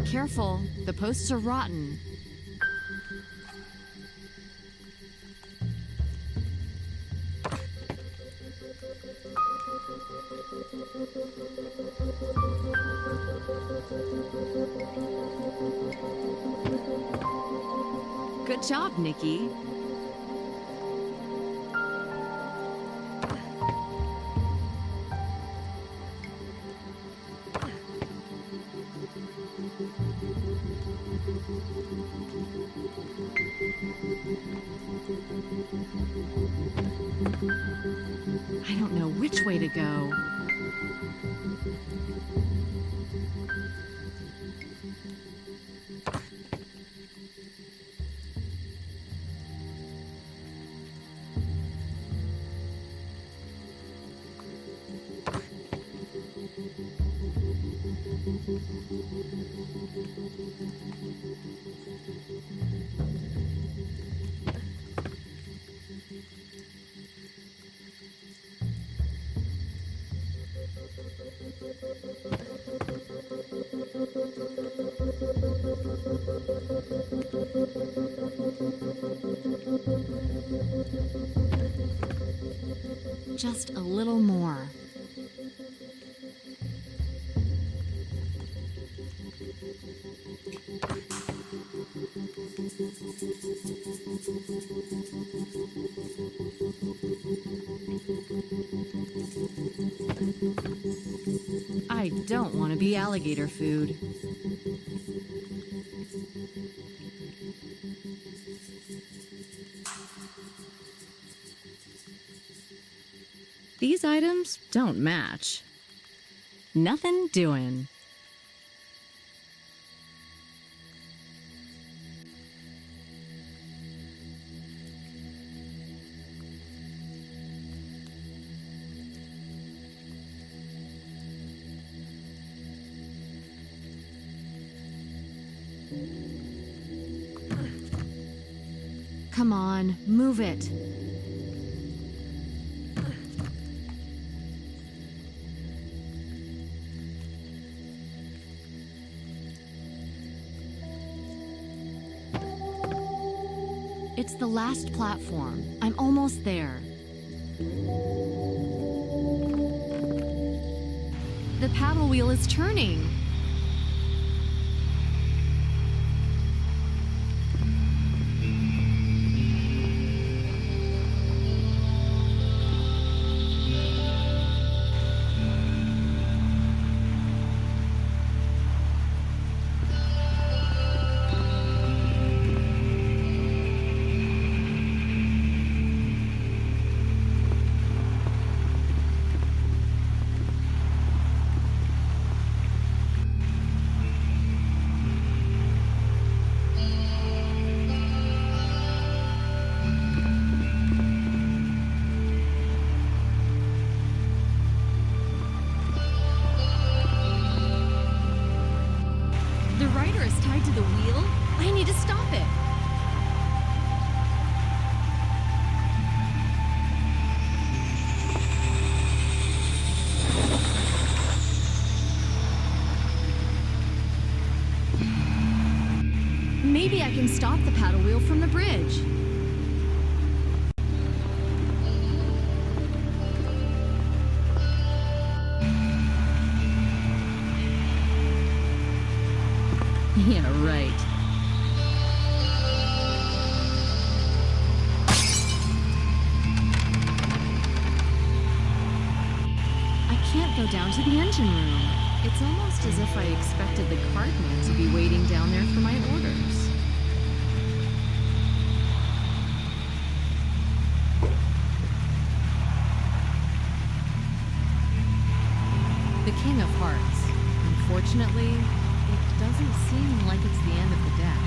Careful, the posts are rotten. Good job, Nikki. I don't know which way to go. Just a little more. I don't want to be alligator food. These items don't match. Nothing doing. Come on, move it. It's the last platform. I'm almost there. The paddle wheel is turning. To the wheel? I need to stop it. Maybe I can stop the paddle wheel from the bridge. Yeah, right. I can't go down to the engine room. It's almost as if I expected the cardman to be waiting down there for my orders. The King of Hearts. Unfortunately, it doesn't seem like it's the end of the deck.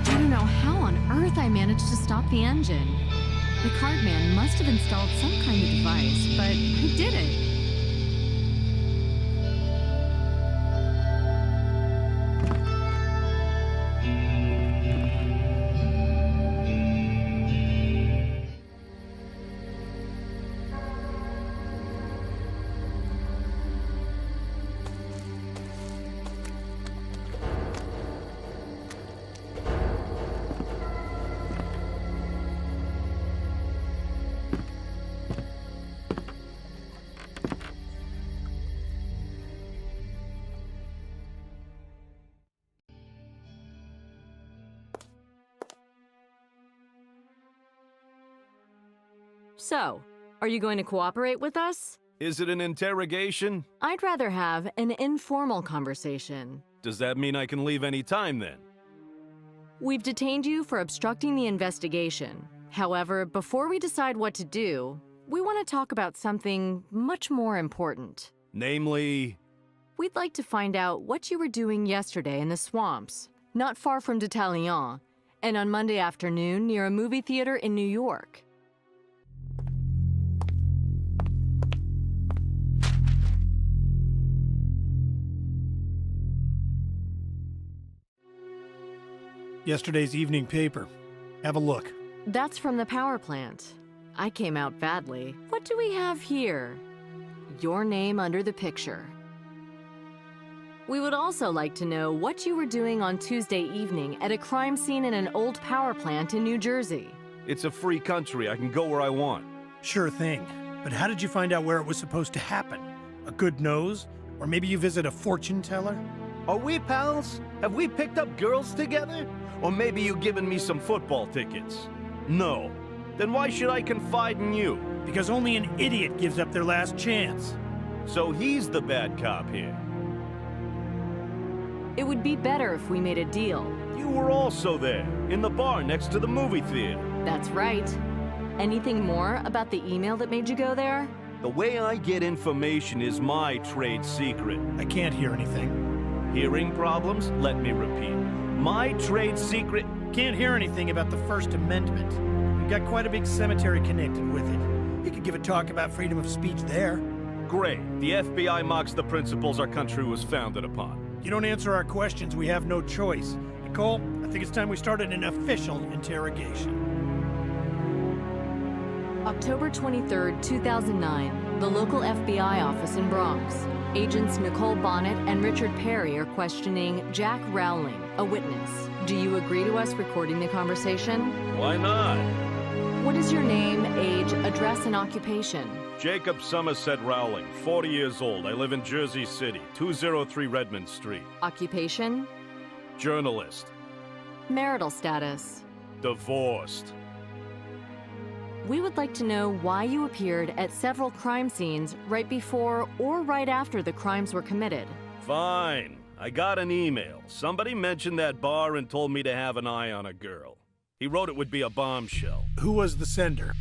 I don't know how on earth I managed to stop the engine. The cardman must have installed some kind of device, but who did it? So, are you going to cooperate with us? Is it an interrogation? I'd rather have an informal conversation. Does that mean I can leave any time then? We've detained you for obstructing the investigation. However, before we decide what to do, we want to talk about something much more important. Namely, We'd like to find out what you were doing yesterday in the swamps, not far from d'Italian, and on Monday afternoon near a movie theater in New York. Yesterday's evening paper. Have a look. That's from the power plant. I came out badly. What do we have here? Your name under the picture. We would also like to know what you were doing on Tuesday evening at a crime scene in an old power plant in New Jersey. it's a free country. I can go where I want. Sure thing. But how did you find out where it was supposed to happen? A good nose? Or maybe you visit a fortune teller? Are we pals? Have we picked up girls together? Or maybe you given me some football tickets? No. Then why should I confide in you? Because only an idiot gives up their last chance. So he's the bad cop here. It would be better if we made a deal. You were also there, in the bar next to the movie theater. That's right. Anything more about the email that made you go there? The way I get information is my trade secret. I can't hear anything. Hearing problems? Let me repeat. My trade secret... Can't hear anything about the First Amendment. We've got quite a big cemetery connected with it. You could give a talk about freedom of speech there. Great. The FBI mocks the principles our country was founded upon. You don't answer our questions, we have no choice. Nicole, I think it's time we started an official interrogation. October 23rd, 2009, the local FBI office in Bronx. Agents Nicole Bonnet and Richard Perry are questioning Jack Rowling, a witness. Do you agree to us recording the conversation? Why not? What is your name, age, address, and occupation? Jacob Somerset Rowling, 40 years old. I live in Jersey City, 203 Redmond Street. Occupation? Journalist. Marital status? Divorced. We would like to know why you appeared at several crime scenes right before or right after the crimes were committed. Fine. I got an email. Somebody mentioned that bar and told me to have an eye on a girl. He wrote it would be a bombshell. Who was the sender?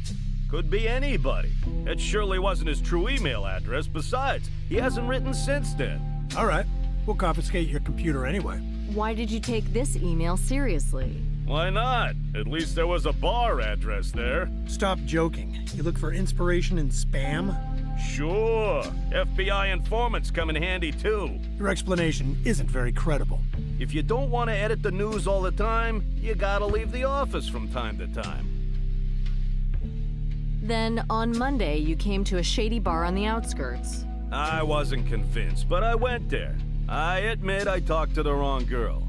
Could be anybody. It surely wasn't his true email address. Besides, he hasn't written since then. All right, we'll confiscate your computer anyway. Why did you take this email seriously? Why not? At least there was a bar address there. Stop joking. You look for inspiration in spam? Sure. FBI informants come in handy too. Your explanation isn't very credible. If you don't want to edit the news all the time, you gotta leave the office from time to time. Then, on Monday, you came to a shady bar on the outskirts. I wasn't convinced, but I went there. I admit I talked to the wrong girl.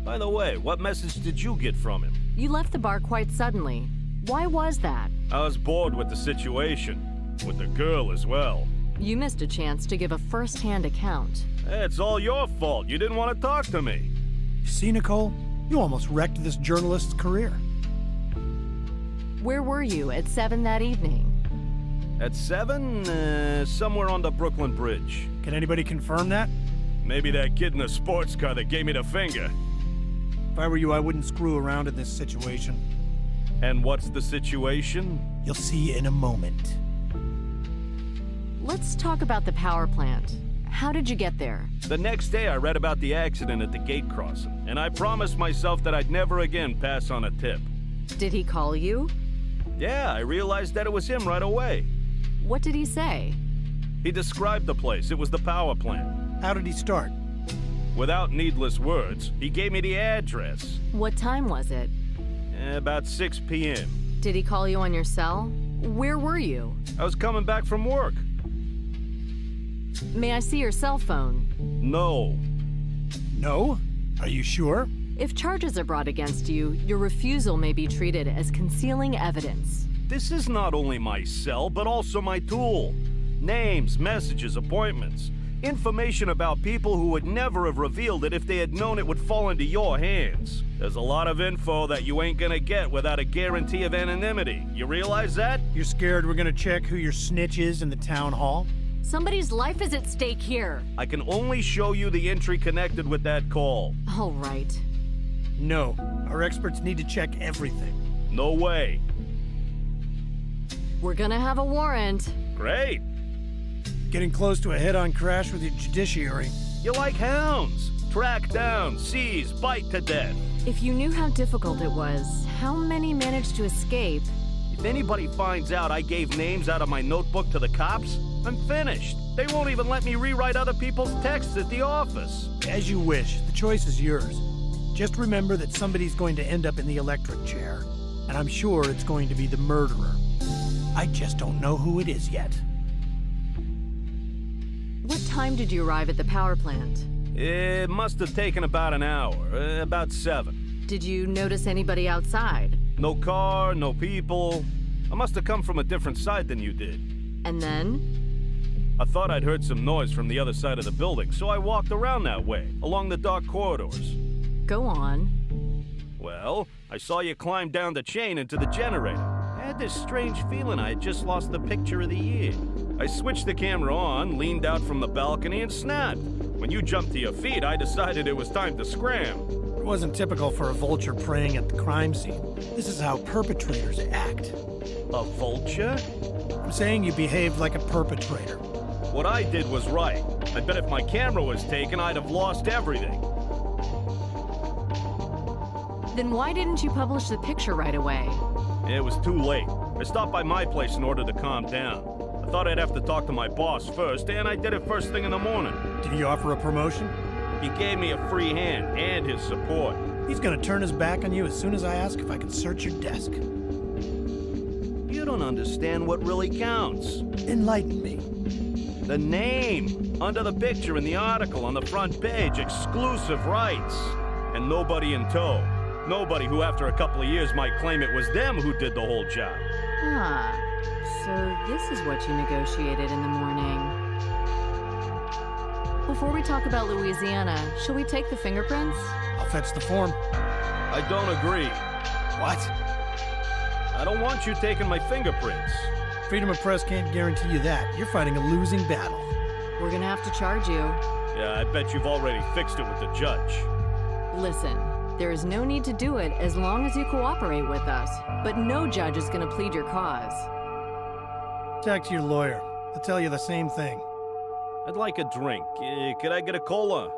By the way, what message did you get from him? You left the bar quite suddenly. Why was that? I was bored with the situation. With the girl as well. You missed a chance to give a first-hand account. It's all your fault. You didn't want to talk to me. You see, Nicole? You almost wrecked this journalist's career. Where were you at 7 that evening? At 7? Somewhere on the Brooklyn Bridge. Can anybody confirm that? Maybe that kid in the sports car that gave me the finger. If I were you, I wouldn't screw around in this situation. And what's the situation? You'll see in a moment. Let's talk about the power plant. How did you get there? The next day I read about the accident at the gate crossing, and I promised myself that I'd never again pass on a tip. Did he call you? Yeah, I realized that it was him right away. What did he say? He described the place. It was the power plant. How did he start? Without needless words, he gave me the address. What time was it? About 6 p.m. Did he call you on your cell? Where were you? I was coming back from work. May I see your cell phone? No. No? Are you sure? If charges are brought against you, your refusal may be treated as concealing evidence. This is not only my cell, but also my tool. Names, messages, appointments. Information about people who would never have revealed it if they had known it would fall into your hands. There's a lot of info that you ain't gonna get without a guarantee of anonymity. You realize that? You're scared we're gonna check who your snitch is in the town hall? Somebody's life is at stake here. I can only show you the entry connected with that call. All right. No. Our experts need to check everything. No way. We're gonna have a warrant. Great. Getting close to a head-on crash with the judiciary. You like hounds. Track down, seize, bite to death. If you knew how difficult it was, how many managed to escape? If anybody finds out I gave names out of my notebook to the cops, I'm finished. They won't even let me rewrite other people's texts at the office. As you wish. The choice is yours. Just remember that somebody's going to end up in the electric chair. And I'm sure it's going to be the murderer. I just don't know who it is yet. What time did you arrive at the power plant? It must have taken about an hour, about 7. Did you notice anybody outside? No car, no people. I must have come from a different side than you did. And then? I thought I'd heard some noise from the other side of the building, so I walked around that way, along the dark corridors. Go on. Well, I saw you climb down the chain into the generator. I had this strange feeling I had just lost the picture of the year. I switched the camera on, leaned out from the balcony, and snapped. When you jumped to your feet, I decided it was time to scram. It wasn't typical for a vulture preying at the crime scene. This is how perpetrators act. A vulture? I'm saying you behaved like a perpetrator. What I did was right. I bet if my camera was taken, I'd have lost everything. Then why didn't you publish the picture right away? It was too late. I stopped by my place in order to calm down. I thought I'd have to talk to my boss first, and I did it first thing in the morning. Did he offer a promotion? He gave me a free hand and his support. He's gonna turn his back on you as soon as I ask if I can search your desk. You don't understand what really counts. Enlighten me. The name. Under the picture in the article on the front page, exclusive rights. And nobody in tow. Nobody who after a couple of years might claim it was them who did the whole job. Ah, so this is what you negotiated in the morning. Before we talk about Louisiana, shall we take the fingerprints? I'll fetch the form. I don't agree. What? I don't want you taking my fingerprints. Freedom of press can't guarantee you that. You're fighting a losing battle. We're gonna have to charge you. Yeah, I bet you've already fixed it with the judge. Listen, there is no need to do it as long as you cooperate with us. But no judge is gonna plead your cause. Talk to your lawyer. They'll tell you the same thing. I'd like a drink. Could I get a cola?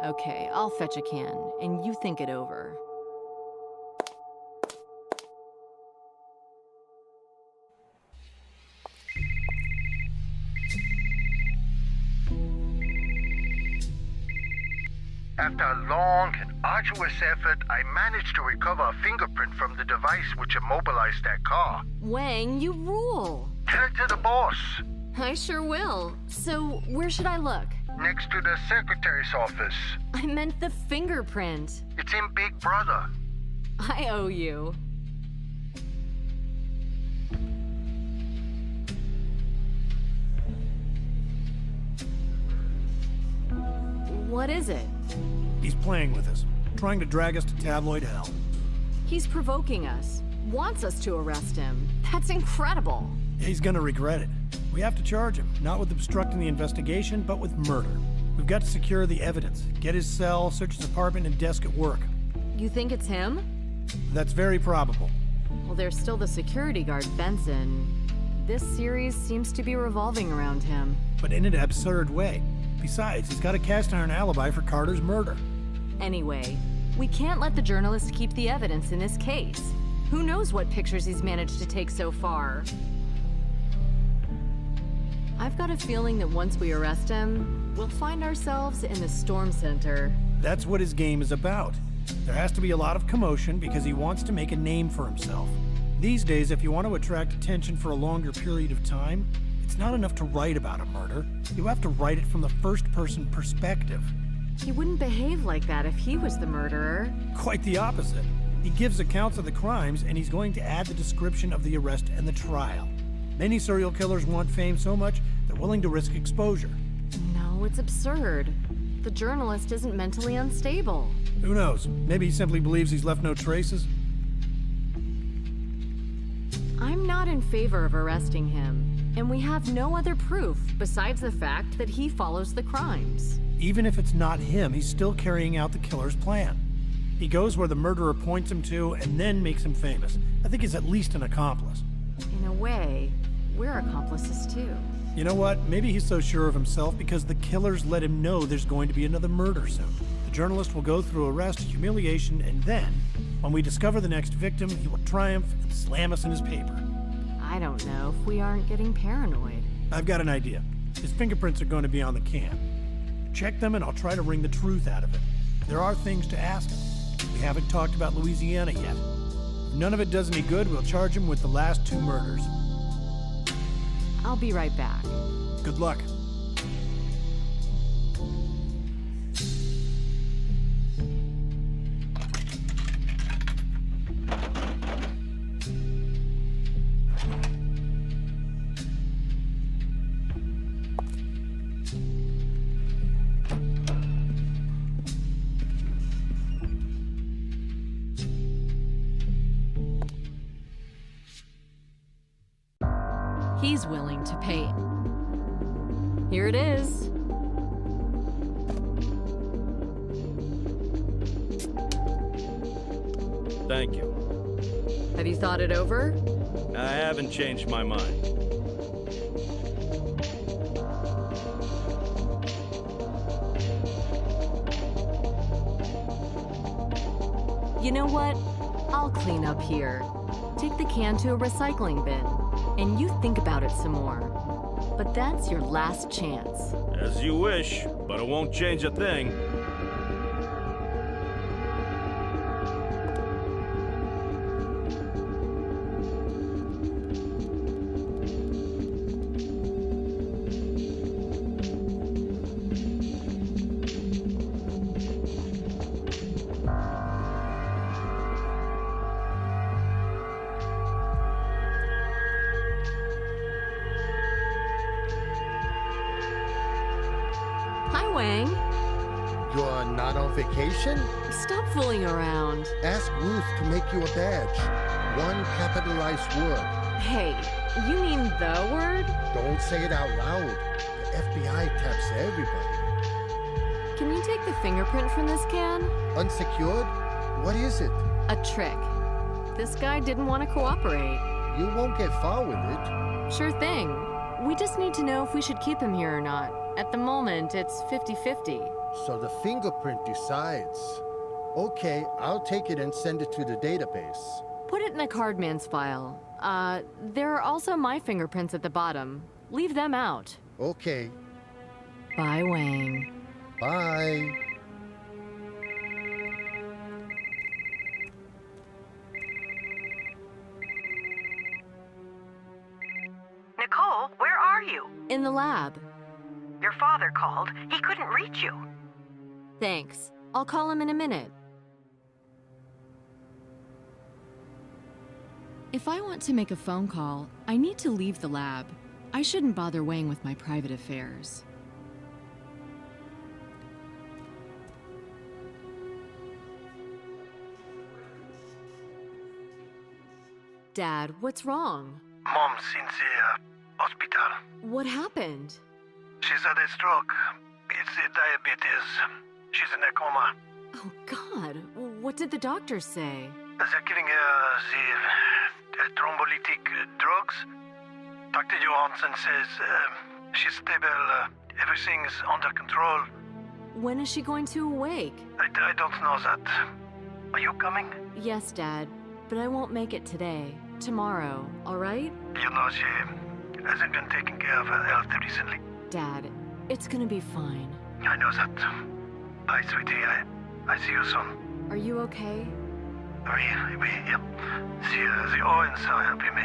Okay, I'll fetch a can, and you think it over. After a long and arduous effort, I managed to recover a fingerprint from the device which immobilized that car. Wang, you rule! Tell it to the boss. I sure will. So, where should I look? Next to the secretary's office. I meant the fingerprint. It's in Big Brother. I owe you. What is it? He's playing with us, trying to drag us to tabloid hell. He's provoking us. Wants us to arrest him. That's incredible. He's gonna regret it. We have to charge him, not with obstructing the investigation, but with murder. We've got to secure the evidence, get his cell, search his apartment and desk at work. You think it's him? That's very probable. Well, there's still the security guard, Benson. This series seems to be revolving around him. But in an absurd way. Besides, he's got a cast-iron alibi for Carter's murder. Anyway, we can't let the journalist keep the evidence in this case. Who knows what pictures he's managed to take so far? I've got a feeling that once we arrest him, we'll find ourselves in the Storm Center. That's what his game is about. There has to be a lot of commotion because he wants to make a name for himself. These days, if you want to attract attention for a longer period of time, it's not enough to write about a murder. You have to write it from the first-person perspective. He wouldn't behave like that if he was the murderer. Quite the opposite. He gives accounts of the crimes, and he's going to add the description of the arrest and the trial. Many serial killers want fame so much, they're willing to risk exposure. No, it's absurd. The journalist isn't mentally unstable. Who knows? Maybe he simply believes he's left no traces. I'm not in favor of arresting him, and we have no other proof besides the fact that he follows the crimes. Even if it's not him, he's still carrying out the killer's plan. He goes where the murderer points him to and then makes him famous. I think he's at least an accomplice. In a way, we're accomplices too. You know what? Maybe he's so sure of himself because the killers let him know there's going to be another murder soon. The journalist will go through arrest, humiliation, and then, when we discover the next victim, he will triumph and slam us in his paper. I don't know if we aren't getting paranoid. I've got an idea. His fingerprints are going to be on the can. Check them and I'll try to wring the truth out of it. There are things to ask him. We haven't talked about Louisiana yet. If none of it does any good, we'll charge him with the last 2 murders. I'll be right back. Good luck. He's willing to pay. Here it is. Thank you. Have you thought it over? I haven't changed my mind. You know what? I'll clean up here. Take the can to a recycling bin, and you think about it some more. But that's your last chance. As you wish, but it won't change a thing. Hi, Wang. You're not on vacation? Stop fooling around. Ask Ruth to make you a badge. One capitalized word. Hey, you mean the word? Don't say it out loud. The FBI taps everybody. Can you take the fingerprint from this can? Unsecured? What is it? A trick. This guy didn't want to cooperate. You won't get far with it. Sure thing. We just need to know if we should keep him here or not. At the moment, it's 50-50. So the fingerprint decides. Okay, I'll take it and send it to the database. Put it in a cardman's file. There are also my fingerprints at the bottom. Leave them out. Okay, Bye, Wang. bye. Nicole, where are you? In the lab. Your father called. He couldn't reach you. Thanks. I'll call him in a minute. If I want to make a phone call, I need to leave the lab. I shouldn't bother Wang with my private affairs. Dad, what's wrong? Mom's in the hospital. What happened? She's had a stroke. It's diabetes. She's in a coma. Oh, God. What did the doctors say? They're giving her the thrombolytic drugs. Dr. Johansson says she's stable. Everything's under control. When is she going to awake? I don't know that. Are you coming? Yes, Dad, but I won't make it today. Tomorrow, all right? You know she hasn't been taking care of her health recently. Dad, it's gonna be fine. I know that. Bye, sweetie. I see you soon. Are you okay? Oui, yeah. The Owens are helping me.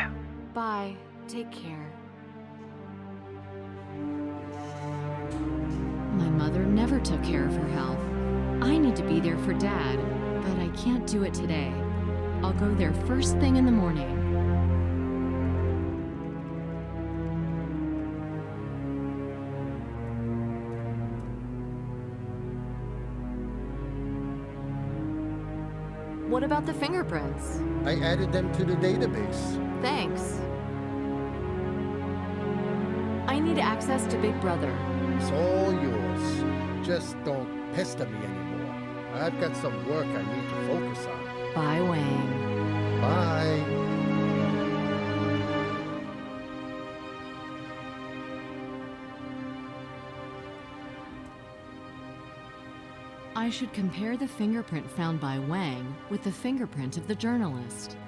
Bye. Take care. My mother never took care of her health. I need to be there for Dad, but I can't do it today. I'll go there first thing in the morning. What about the fingerprints? I added them to the database. Thanks. I need access to Big Brother. It's all yours. Just don't pester me anymore. I've got some work I need to focus on. Bye, Wang. Bye. I should compare the fingerprint found by Wang with the fingerprint of the journalist.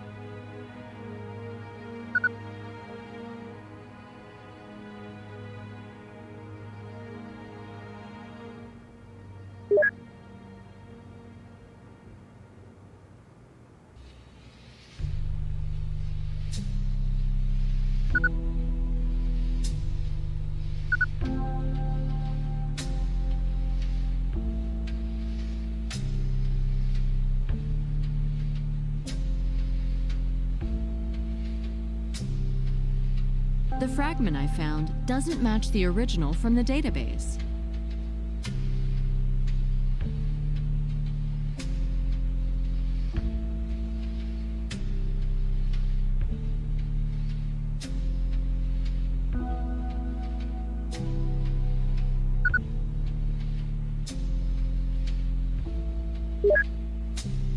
The fragment I found doesn't match the original from the database.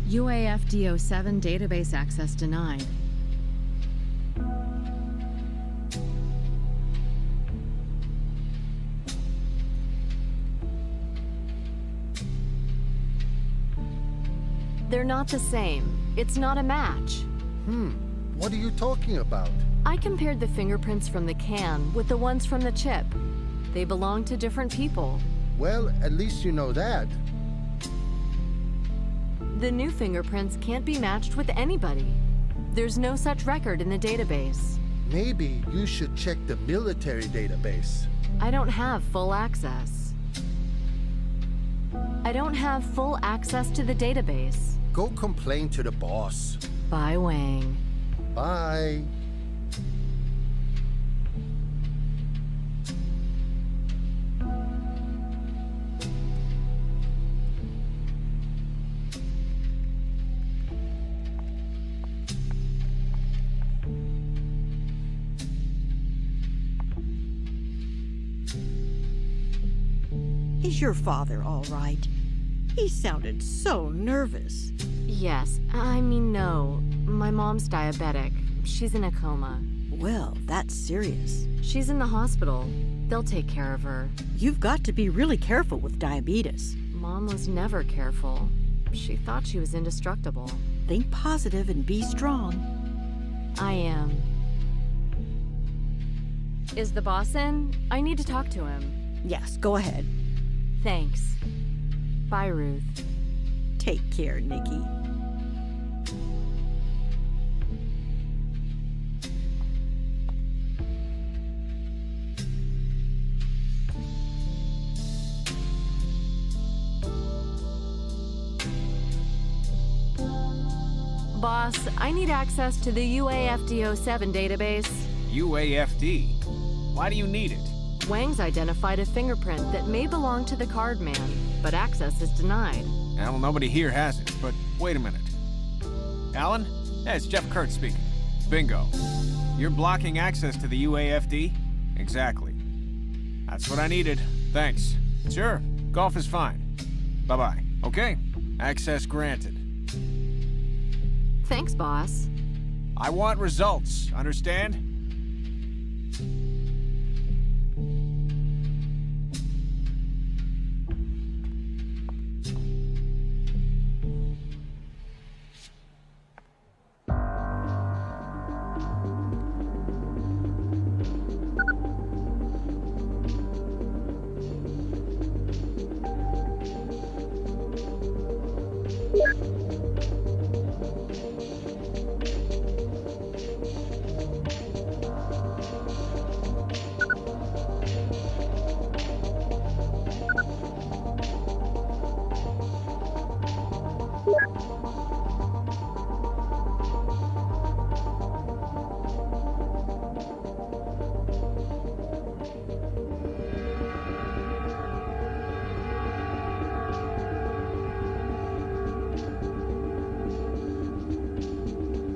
UAFD07 database access denied. They're not the same. It's not a match. What are you talking about? I compared the fingerprints from the can with the ones from the chip. They belong to different people. Well, at least you know that. The new fingerprints can't be matched with anybody. There's no such record in the database. Maybe you should check the military database. I don't have full access. I don't have full access to the database. Go complain to the boss. Bye, Wang. Bye. Is your father all right? He sounded so nervous. Yes, I mean no. My mom's diabetic. She's in a coma. Well, that's serious. She's in the hospital. They'll take care of her. You've got to be really careful with diabetes. Mom was never careful. She thought she was indestructible. Think positive and be strong. I am. Is the boss in? I need to talk to him. Yes, go ahead. Thanks. Bye, Ruth. Take care, Nikki. Boss, I need access to the UAFD07 database. UAFD? Why do you need it? Wang's identified a fingerprint that may belong to the card man, but access is denied. Well, nobody here has it, but wait a minute. Alan? Yeah, it's Jeff Kurtz speaking. Bingo. You're blocking access to the UAFD? Exactly. That's what I needed. Thanks. Sure, golf is fine. Bye-bye. Okay, access granted. Thanks, boss. I want results, understand?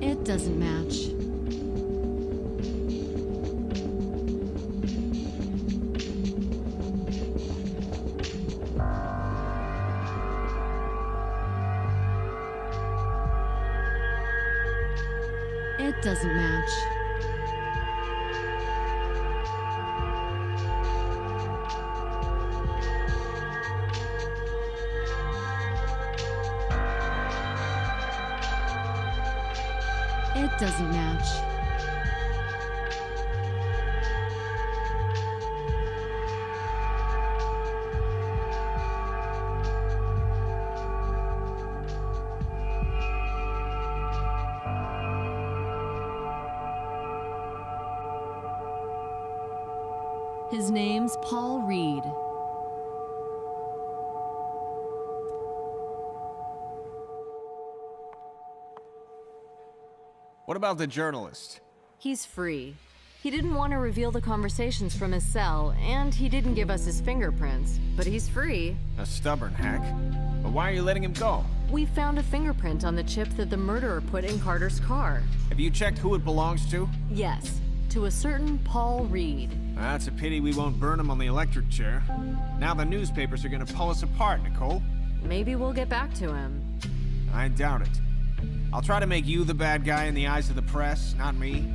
It doesn't match. It doesn't match. It doesn't match. His name's Paul Reed. What about the journalist? He's free. He didn't want to reveal the conversations from his cell, and he didn't give us his fingerprints, but he's free. A stubborn hack. But why are you letting him go? We found a fingerprint on the chip that the murderer put in Carter's car. Have you checked who it belongs to? Yes, to a certain Paul Reed. That's a pity we won't burn him on the electric chair. Now the newspapers are gonna pull us apart, Nicole. Maybe we'll get back to him. I doubt it. I'll try to make you the bad guy in the eyes of the press, not me.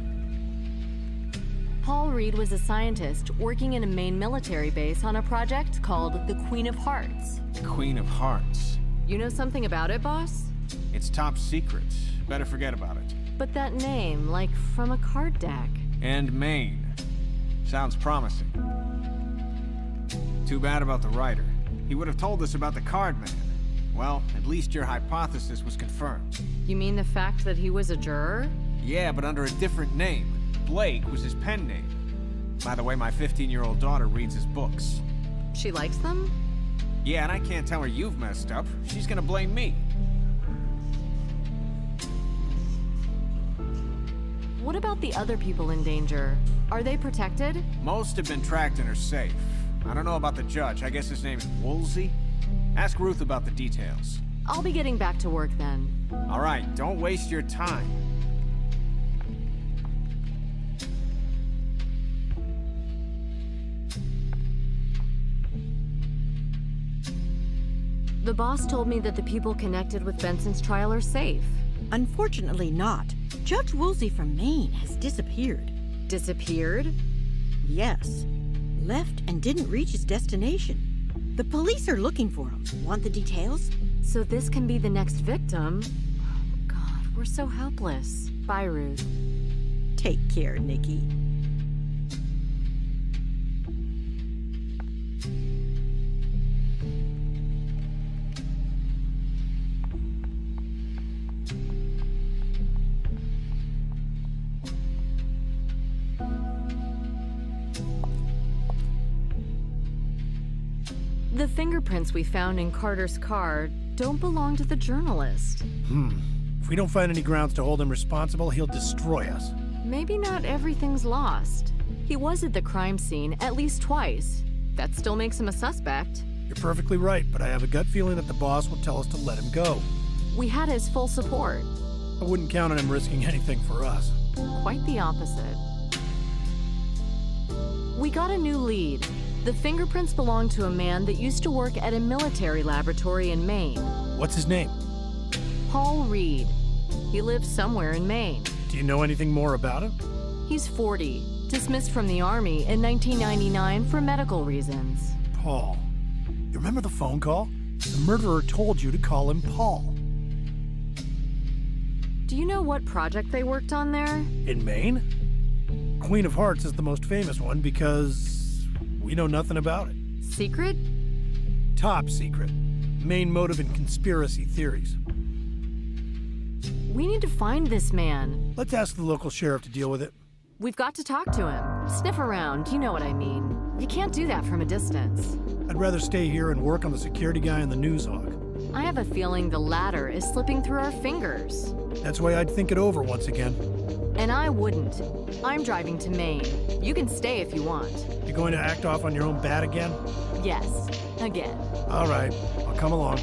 Paul Reed was a scientist working in a Maine military base on a project called the Queen of Hearts. Queen of Hearts. You know something about it, boss? It's top secret. Better forget about it. But that name, like from a card deck. And Maine. Sounds promising. Too bad about the writer. He would have told us about the card man. Well, at least your hypothesis was confirmed. You mean the fact that he was a juror? Yeah, but under a different name. Blake was his pen name. By the way, my 15-year-old daughter reads his books. She likes them? Yeah, and I can't tell her you've messed up. She's gonna blame me. What about the other people in danger? Are they protected? Most have been tracked and are safe. I don't know about the judge. I guess his name's Woolsey. Ask Ruth about the details. I'll be getting back to work then. All right, don't waste your time. The boss told me that the people connected with Benson's trial are safe. Unfortunately not. Judge Woolsey from Maine has disappeared. Disappeared? Yes. Left and didn't reach his destination. The police are looking for him. Want the details? So this can be the next victim? Oh, God, we're so helpless. Bye, Ruth. Take care, Nikki. The fingerprints we found in Carter's car don't belong to the journalist. If we don't find any grounds to hold him responsible, he'll destroy us. Maybe not everything's lost. He was at the crime scene at least twice. That still makes him a suspect. You're perfectly right, but I have a gut feeling that the boss will tell us to let him go. We had his full support. I wouldn't count on him risking anything for us. Quite the opposite. We got a new lead. The fingerprints belong to a man that used to work at a military laboratory in Maine. What's his name? Paul Reed. He lives somewhere in Maine. Do you know anything more about him? He's 40, dismissed from the Army in 1999 for medical reasons. Paul. You remember the phone call? The murderer told you to call him Paul. Do you know what project they worked on there? In Maine? Queen of Hearts is the most famous one because we know nothing about it. Secret? Top secret. Main motive in conspiracy theories. We need to find this man. Let's ask the local sheriff to deal with it. We've got to talk to him. Sniff around, you know what I mean. You can't do that from a distance. I'd rather stay here and work on the security guy and the news hawk. I have a feeling the latter is slipping through our fingers. That's why I'd think it over once again. And I wouldn't. I'm driving to Maine. You can stay if you want. You're going to act off on your own bat again? Yes, again. All right, I'll come along.